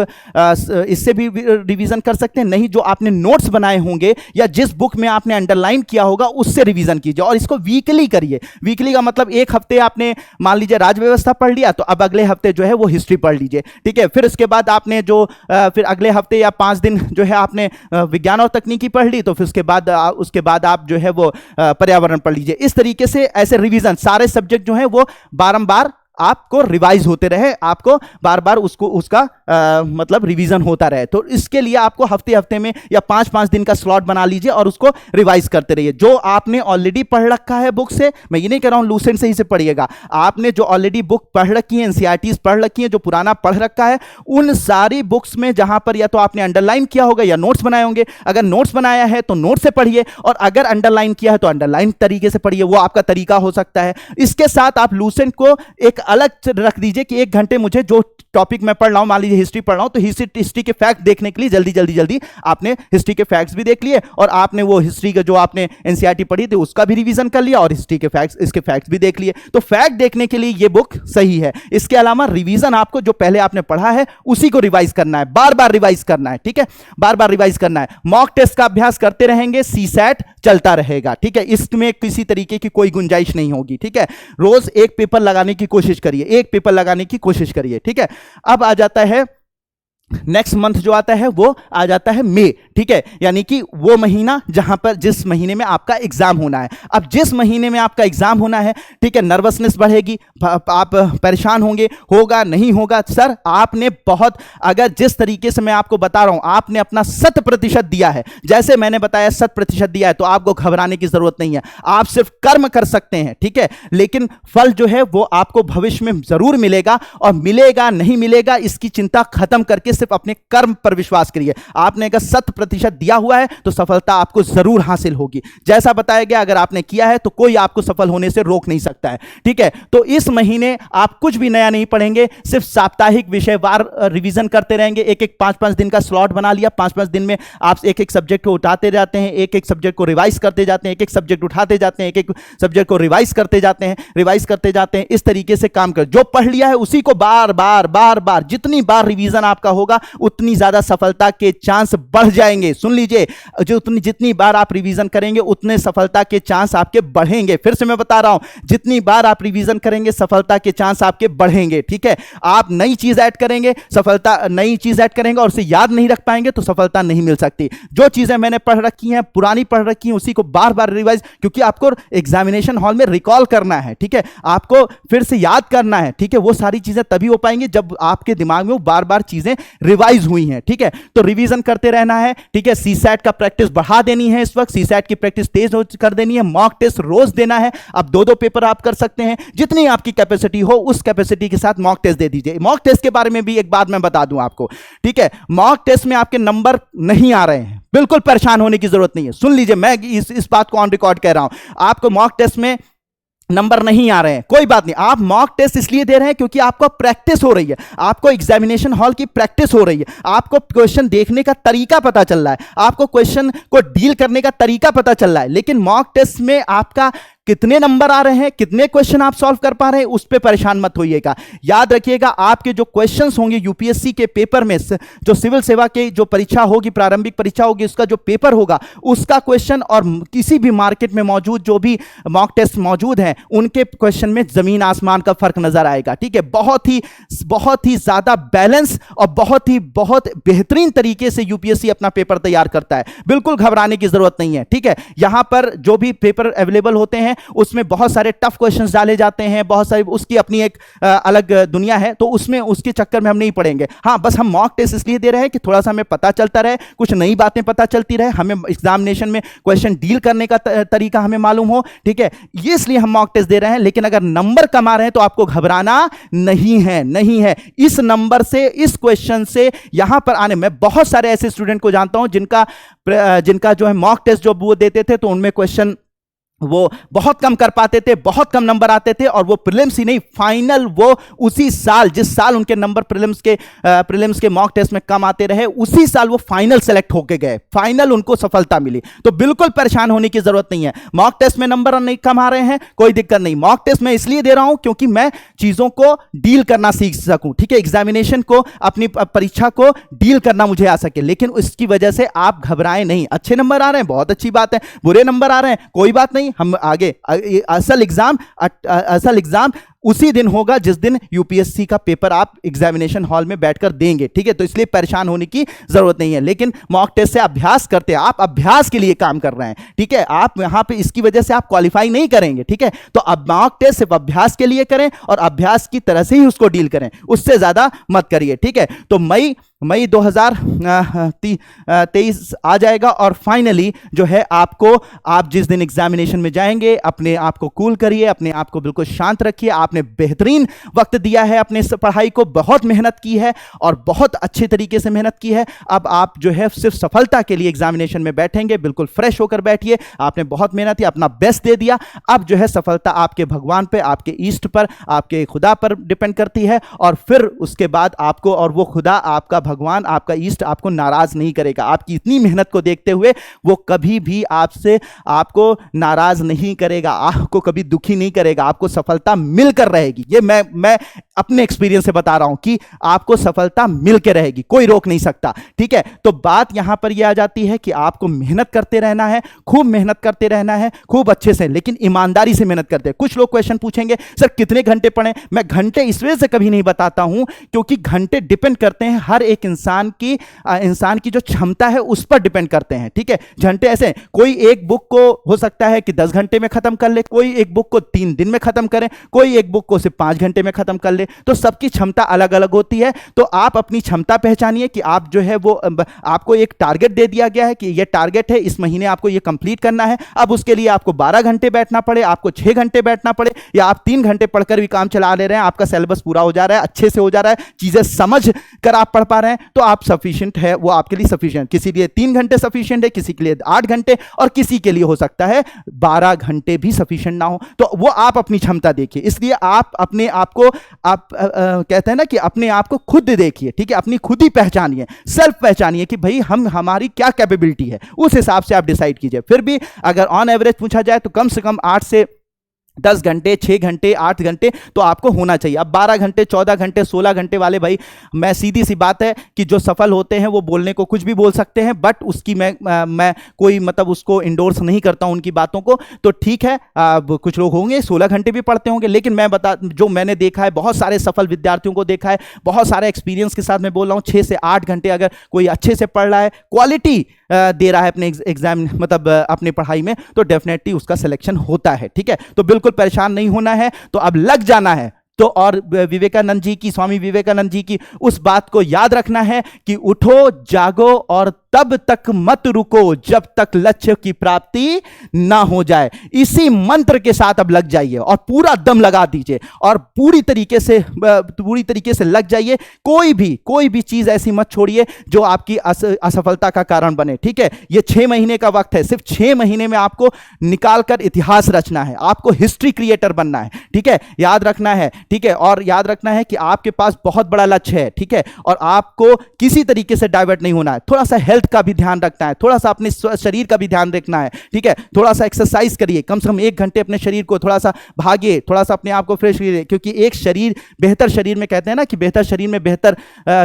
इससे भी रिवीजन कर सकते हैं, नहीं जो आपने नोट्स बनाए होंगे या जिस बुक में आपने अंडरलाइन किया होगा उससे रिवीजन कीजिए, और इसको वीकली करिए। वीकली का मतलब एक हफ्ते आपने मान लीजिए राजव्यवस्था पढ़ लिया, तो अब अगले हफ्ते जो है वो हिस्ट्री पढ़ लीजिए, ठीक है। फिर उसके बाद आपने जो फिर अगले हफ्ते या 5 दिन जो है आपने विज्ञान और तकनीकी पढ़ ली, तो फिर उसके बाद आप जो है वो पर्यावरण पढ़ लीजिए। इस तरीके से ऐसे रिवीजन सारे सब्जेक्ट जो है वो बारंबार आपको रिवाइज होते रहे, आपको बार बार उसका मतलब रिवीजन होता रहे। तो इसके लिए आपको हफ्ते हफ्ते में या 5-5 दिन का स्लॉट बना लीजिए और उसको रिवाइज करते रहिए। जो आपने ऑलरेडी पढ़ रखा है बुक से, मैं ये नहीं कह रहा हूं लूसेंट से ही से पढ़िएगा, आपने जो ऑलरेडी बुक पढ़ रखी है, एनसीईआरटीज पढ़ रखी है, जो पुराना पढ़ रखा है, उन सारी बुक्स में जहां पर या तो आपने अंडरलाइन किया होगा या नोट्स बनाए होंगे, अगर नोट्स बनाया है तो नोट से पढ़िए, और अगर अंडरलाइन किया है तो अंडरलाइन तरीके से पढ़िए, वो आपका तरीका हो सकता है। इसके साथ आप लूसेंट को एक अलग रख दीजिए कि 1 घंटे मुझे जो टॉपिक मैं पढ़ रहा हूं, मान लीजिए हिस्ट्री पढ़ रहा हूं, तो हिस्ट्री के फैक्ट देखने के लिए जल्दी आपने हिस्ट्री के फैक्ट्स भी देख लिए, और आपने वो हिस्ट्री का जो आपने एनसीईआरटी पढ़ी थी उसका भी रिवीजन कर लिया, और हिस्ट्री के फैक्ट्स, इसके फैक्ट्स भी देख लिए। तो फैक्ट देखने के लिए ये बुक सही है। इसके अलावा रिवीजन आपको जो पहले आपने पढ़ा है उसी को रिवाइज करना है, बार बार रिवाइज करना है, ठीक है, बार बार रिवाइज करना है। मॉक टेस्ट का अभ्यास करते रहेंगे, सीसैट चलता रहेगा, ठीक है, इसमें किसी तरीके की कोई गुंजाइश नहीं होगी, ठीक है। रोज एक पेपर लगाने की कोशिश करिए, एक पेपर लगाने की कोशिश करिए, ठीक है। अब आ जाता है नेक्स्ट मंथ, जो आता है वो आ जाता है मई, ठीक है, यानी कि वो महीना जहां पर जिस महीने में आपका एग्जाम होना है। अब जिस महीने में आपका एग्जाम होना है, ठीक है, नर्वसनेस बढ़ेगी, आप परेशान होंगे, होगा नहीं होगा। सर आपने बहुत, अगर जिस तरीके से मैं आपको बता रहा हूं, आपने अपना 100% दिया है, जैसे मैंने बताया 100% दिया है, तो आपको घबराने की जरूरत नहीं है। आप सिर्फ कर्म कर सकते हैं, ठीक है, लेकिन फल जो है वो आपको भविष्य में जरूर मिलेगा, और मिलेगा नहीं मिलेगा इसकी चिंता खत्म करके सिर्फ अपने कर्म पर विश्वास करिए। आपने अगर 100% दिया हुआ है तो सफलता आपको जरूर हासिल होगी। जैसा बताया गया, अगर आपने किया है तो कोई आपको सफल होने से रोक नहीं सकता है, ठीक है। तो इस महीने आप कुछ भी नया नहीं पढ़ेंगे, सिर्फ साप्ताहिक विषयवार रिवीजन करते रहेंगे। एक 5-5 दिन का स्लॉट बना लिया, 5-5 दिन में आप एक सब्जेक्ट को उठाते जाते हैं, एक सब्जेक्ट को रिवाइज करते जाते हैं, एक सब्जेक्ट उठाते जाते हैं, एक सब्जेक्ट को रिवाइज करते जाते हैं, रिवाइज करते जाते हैं। इस तरीके से काम कर, जो पढ़ लिया है उसी को बार बार जितनी बार रिवीजन आपका होगा उतनी ज्यादा सफलता के चांस बढ़ जाएंगे। सुन लीजिए, जितनी बार आप रिवीजन करेंगे उतने सफलता के चांस आपके बढ़ेंगे। फिर से मैं बता रहा हूं, जितनी बार आप रिवीजन करेंगे सफलता के चांस आपके बढ़ेंगे, ठीक है। आप नई चीज ऐड करेंगे, नई चीज ऐड करेंगे और उसे याद नहीं रख पाएंगे तो सफलता नहीं मिल सकती। जो चीजें मैंने पढ़ रखी हैं, पुरानी पढ़ रखी हैं, उसी को बार बार रिवाइज, क्योंकि आपको एग्जामिनेशन हॉल में रिकॉल करना है, ठीक है, आपको फिर से याद करना है, ठीक है। वो सारी चीजें तभी हो पाएंगी जब आपके दिमाग में वो बार बार चीजें रिवाइज हुई हैं, ठीक है। तो रिवीजन करते रहना है, ठीक है। सीसैट का प्रैक्टिस बढ़ा देनी है, इस वक्त सीसैट की प्रैक्टिस तेज कर देनी है। मॉक टेस्ट रोज देना है, अब 2-2 पेपर आप कर सकते हैं, जितनी आपकी कैपेसिटी हो उस कैपेसिटी के साथ मॉक टेस्ट दे दीजिए। मॉक टेस्ट के बारे में भी एक बात मैं बता दूं आपको, ठीक है, मॉक टेस्ट में आपके नंबर नहीं आ रहे हैं, बिल्कुल परेशान होने की जरूरत नहीं है। सुन लीजिए, मैं इस बात को ऑन रिकॉर्ड कह रहा हूं, आपको मॉक टेस्ट में नंबर नहीं आ रहे हैं, कोई बात नहीं। आप मॉक टेस्ट इसलिए दे रहे हैं क्योंकि आपको प्रैक्टिस हो रही है, आपको एग्जामिनेशन हॉल की प्रैक्टिस हो रही है, आपको क्वेश्चन देखने का तरीका पता चल रहा है, आपको क्वेश्चन को डील करने का तरीका पता चल रहा है। लेकिन मॉक टेस्ट में आपका कितने नंबर आ रहे हैं, कितने क्वेश्चन आप सॉल्व कर पा रहे हैं, उस पर परेशान मत होइएगा। याद रखिएगा, आपके जो क्वेश्चंस होंगे यूपीएससी के पेपर में, जो सिविल सेवा की जो परीक्षा होगी, प्रारंभिक परीक्षा होगी, उसका जो पेपर होगा, उसका क्वेश्चन और किसी भी मार्केट में मौजूद जो भी मॉक टेस्ट मौजूद हैं उनके क्वेश्चन में जमीन आसमान का फर्क नजर आएगा, ठीक है। बहुत ही ज्यादा बैलेंस और बहुत बेहतरीन तरीके से यूपीएससी अपना पेपर तैयार करता है, बिल्कुल घबराने की जरूरत नहीं है, ठीक है। यहां पर जो भी पेपर अवेलेबल होते हैं उसमें बहुत सारे टफ क्वेश्चंस डाले जाते हैं, बहुत सारी उसकी अपनी एक अलग दुनिया है, तो उसमें उसके चक्कर में हम नहीं पढ़ेंगे। हाँ, बस हम मॉक टेस्ट इसलिए दे रहे हैं कि थोड़ा सा हमें पता चलता रहे, कुछ नई बातें पता चलती रहे, हमें एग्जामिनेशन में क्वेश्चन डील करने का तरीका हमें मालूम हो, ठीक है, ये इसलिए हम मॉक टेस्ट दे रहे हैं। लेकिन अगर नंबर कम आ रहे हैं तो आपको घबराना नहीं है। इस नंबर से, इस क्वेश्चन से यहां पर आने में, बहुत सारे ऐसे स्टूडेंट को जानता हूं जिनका जो है मॉक टेस्ट जो वो देते थे तो उनमें क्वेश्चन वो बहुत कम कर पाते थे, बहुत कम नंबर आते थे, और वो प्रीलिम्स ही नहीं, फाइनल वो उसी साल, जिस साल उनके नंबर प्रीलिम्स के मॉक टेस्ट में कम आते रहे, उसी साल वो फाइनल सेलेक्ट होके गए, फाइनल उनको सफलता मिली। तो बिल्कुल परेशान होने की जरूरत नहीं है। मॉक टेस्ट में नंबर नहीं कम आ रहे हैं, कोई दिक्कत नहीं। मॉक टेस्ट मैं इसलिए दे रहा हूं क्योंकि मैं चीजों को डील करना सीख सकूं, ठीक है, एग्जामिनेशन को, अपनी परीक्षा को डील करना मुझे आ सके। लेकिन इसकी वजह से आप घबराएं नहीं। अच्छे नंबर आ रहे हैं, बहुत अच्छी बात है, बुरे नंबर आ रहे हैं, कोई बात नहीं, हम आगे। असल एग्जाम उसी दिन होगा जिस दिन यूपीएससी का पेपर आप एग्जामिनेशन हॉल में बैठकर देंगे, ठीक है। तो इसलिए परेशान होने की जरूरत नहीं है। लेकिन मॉक टेस्ट से अभ्यास करते हैं, आप अभ्यास के लिए काम कर रहे हैं, ठीक है। आप यहां पे इसकी वजह से आप क्वालिफाई नहीं करेंगे, ठीक है। तो अब मॉक टेस्ट सिर्फ अभ्यास के लिए करें और अभ्यास की तरह से ही उसको डील करें, उससे ज्यादा मत करिए, ठीक है। तो मई 2023 आ जाएगा और फाइनली जो है आपको, आप जिस दिन एग्जामिनेशन में जाएंगे, अपने आप को कूल करिए, अपने आप को बिल्कुल शांत रखिए। आपने बेहतरीन वक्त दिया है अपने पढ़ाई को, बहुत मेहनत की है और बहुत अच्छे तरीके से मेहनत की है। अब आप जो है सिर्फ सफलता के लिए एग्जामिनेशन में बैठेंगे, बिल्कुल फ्रेश होकर बैठिए। आपने बहुत मेहनत की, अपना बेस्ट दे दिया। अब जो है सफलता आपके भगवान पे, आपके ईष्ट पर, आपके खुदा पर डिपेंड करती है। और फिर उसके बाद आपको, और वो खुदा, आपका भगवान, आपका ईष्ट आपको नाराज नहीं करेगा। आपकी इतनी मेहनत को देखते हुए वो कभी भी आपको नाराज नहीं करेगा, आपको कभी दुखी नहीं करेगा, आपको सफलता मिलकर रहेगी। ये मैं अपने एक्सपीरियंस से बता रहा हूं कि आपको सफलता मिलकर रहेगी, कोई रोक नहीं सकता, ठीक है। तो बात यहां पर यह आ जाती है कि आपको मेहनत करते रहना है, खूब मेहनत करते रहना है, खूब अच्छे से, लेकिन ईमानदारी से मेहनत करते हैं। कुछ लोग क्वेश्चन पूछेंगे, सर कितने घंटे पढ़ें? मैं घंटे इस वजह से कभी नहीं बताता हूं क्योंकि घंटे डिपेंड करते हैं हर एक इंसान की जो क्षमता है उस पर डिपेंड करते हैं, ठीक है। घंटे ऐसे, कोई एक बुक को हो सकता है कि 10 घंटे में खत्म कर ले, कोई एक बुक को 3 दिन में खत्म करे, कोई एक बुक को सिर्फ 5 घंटे में खत्म कर ले। तो सबकी क्षमता अलग अलग होती है। तो आप अपनी क्षमता पहचानिए कि आप जो है वो, आपको एक टारगेट दे दिया गया है कि ये टारगेट है, इस महीने आपको ये कंप्लीट करना है। अब उसके लिए आपको 12 घंटे बैठना पड़े, आपको 6 घंटे बैठना पड़े, या आप 3 घंटे पढ़कर भी काम चला ले रहे हैं, आपका सिलेबस पूरा हो जा रहा है, अच्छे से हो जा रहा है, चीजें समझ कर आप पढ़ पा रहे हैं, तो आप सफिशिएंट है, वो आपके लिए सफिशिएंट। किसी के लिए 3 घंटे सफिशिएंट है, किसी के लिए 8 घंटे, और किसी के लिए हो सकता है 12 घंटे भी सफिशिएंट ना हो। तो वो आप अपनी क्षमता देखिए। इसलिए आप अपने आप को, आप कहते हैं ना कि अपने आप को खुद देखिए, ठीक है, अपनी खुद ही पहचानिए, सेल्फ पहचानिए कि भाई हमारी क्या कैपेबिलिटी है, उस हिसाब से आप डिसाइड कीजिए। फिर भी अगर ऑन एवरेज पूछा जाए तो कम से कम 8 से 10 घंटे, 6 घंटे, 8 घंटे तो आपको होना चाहिए। अब 12 घंटे, 14 घंटे, 16 घंटे वाले भाई, मैं सीधी सी बात है कि जो सफल होते हैं वो बोलने को कुछ भी बोल सकते हैं, बट उसकी मैं कोई मतलब उसको इंडोर्स नहीं करता हूं उनकी बातों को। तो ठीक है, कुछ लोग होंगे 16 घंटे भी पढ़ते होंगे, लेकिन मैं जो मैंने देखा है, बहुत सारे सफल विद्यार्थियों को देखा है, बहुत सारे एक्सपीरियंस के साथ मैं बोल रहा हूं, 6 से 8 घंटे अगर कोई अच्छे से पढ़ रहा है, क्वालिटी दे रहा है अपने एग्जाम, मतलब अपनी पढ़ाई में, तो डेफिनेटली उसका सिलेक्शन होता है, ठीक है। तो बिल्कुल परेशान नहीं होना है, तो अब लग जाना है। तो और विवेकानंद जी की, स्वामी विवेकानंद जी की उस बात को याद रखना है कि उठो, जागो और तब तक मत रुको जब तक लक्ष्य की प्राप्ति ना हो जाए। इसी मंत्र के साथ अब लग जाइए और पूरा दम लगा दीजिए और पूरी तरीके से लग जाइए। कोई भी चीज ऐसी मत छोड़िए जो आपकी असफलता का कारण बने, ठीक है। ये 6 महीने का वक्त है, सिर्फ 6 महीने में आपको निकालकर इतिहास रचना है, आपको हिस्ट्री क्रिएटर बनना है, ठीक है। याद रखना है, ठीक है। और याद रखना है कि आपके पास बहुत बड़ा लक्ष्य है, ठीक है, और आपको किसी तरीके से डाइवर्ट नहीं होना है। थोड़ा सा हेल्थ का भी ध्यान रखना है, थोड़ा सा अपने शरीर का भी ध्यान रखना है, ठीक है। थोड़ा सा एक्सरसाइज करिए, कम से कम 1 घंटे अपने शरीर को थोड़ा सा भागिए, थोड़ा सा अपने आप को फ्रेश करिए, क्योंकि एक शरीर, बेहतर शरीर में कहते हैं ना कि बेहतर शरीर में बेहतर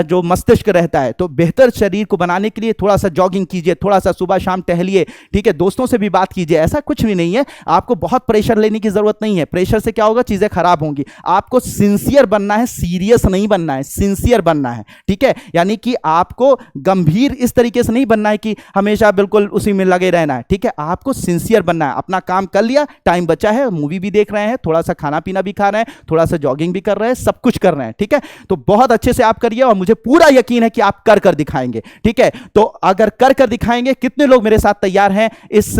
जो मस्तिष्क रहता है। तो बेहतर शरीर को बनाने के लिए थोड़ा सा जॉगिंग कीजिए, थोड़ा सा सुबह शाम टहलिए, ठीक है। दोस्तों से भी बात कीजिए, ऐसा कुछ भी नहीं है, आपको बहुत प्रेशर लेने की जरूरत नहीं है। प्रेशर से क्या होगा, चीजें खराब होंगी। आपको सिंसियर बनना है, सीरियस नहीं बनना है, सिंसियर बनना है, ठीक है। यानी कि आपको गंभीर इस तरीके से नहीं बनना है कि हमेशा बिल्कुल उसी में लगे रहना है, ठीक है। आपको सिंसियर बनना है। अपना काम कर लिया, टाइम बचा है, मूवी भी देख रहे हैं, थोड़ा सा खाना पीना भी खा रहे हैं, थोड़ा सा जॉगिंग भी कर रहे हैं, सब कुछ कर रहे हैं, ठीक है। तो बहुत अच्छे से आप करिए और मुझे पूरा यकीन है कि आप कर दिखाएंगे, ठीक है। तो अगर कर दिखाएंगे, कितने लोग मेरे साथ तैयार हैं इस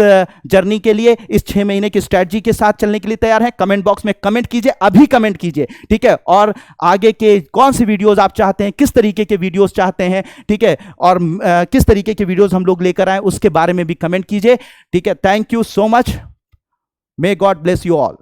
जर्नी के लिए, इस 6 महीने की स्ट्रेटजी के साथ चलने के लिए तैयार हैं? कमेंट बॉक्स में कमेंट कीजिए, अभी कमेंट कीजिए, ठीक है। और आगे के कौन सी वीडियोस आप चाहते हैं, किस तरीके के वीडियोस चाहते हैं, ठीक है, और किस तरीके के वीडियोस हम लोग लेकर आए उसके बारे में भी कमेंट कीजिए, ठीक है। Thank you so much. May God bless you all.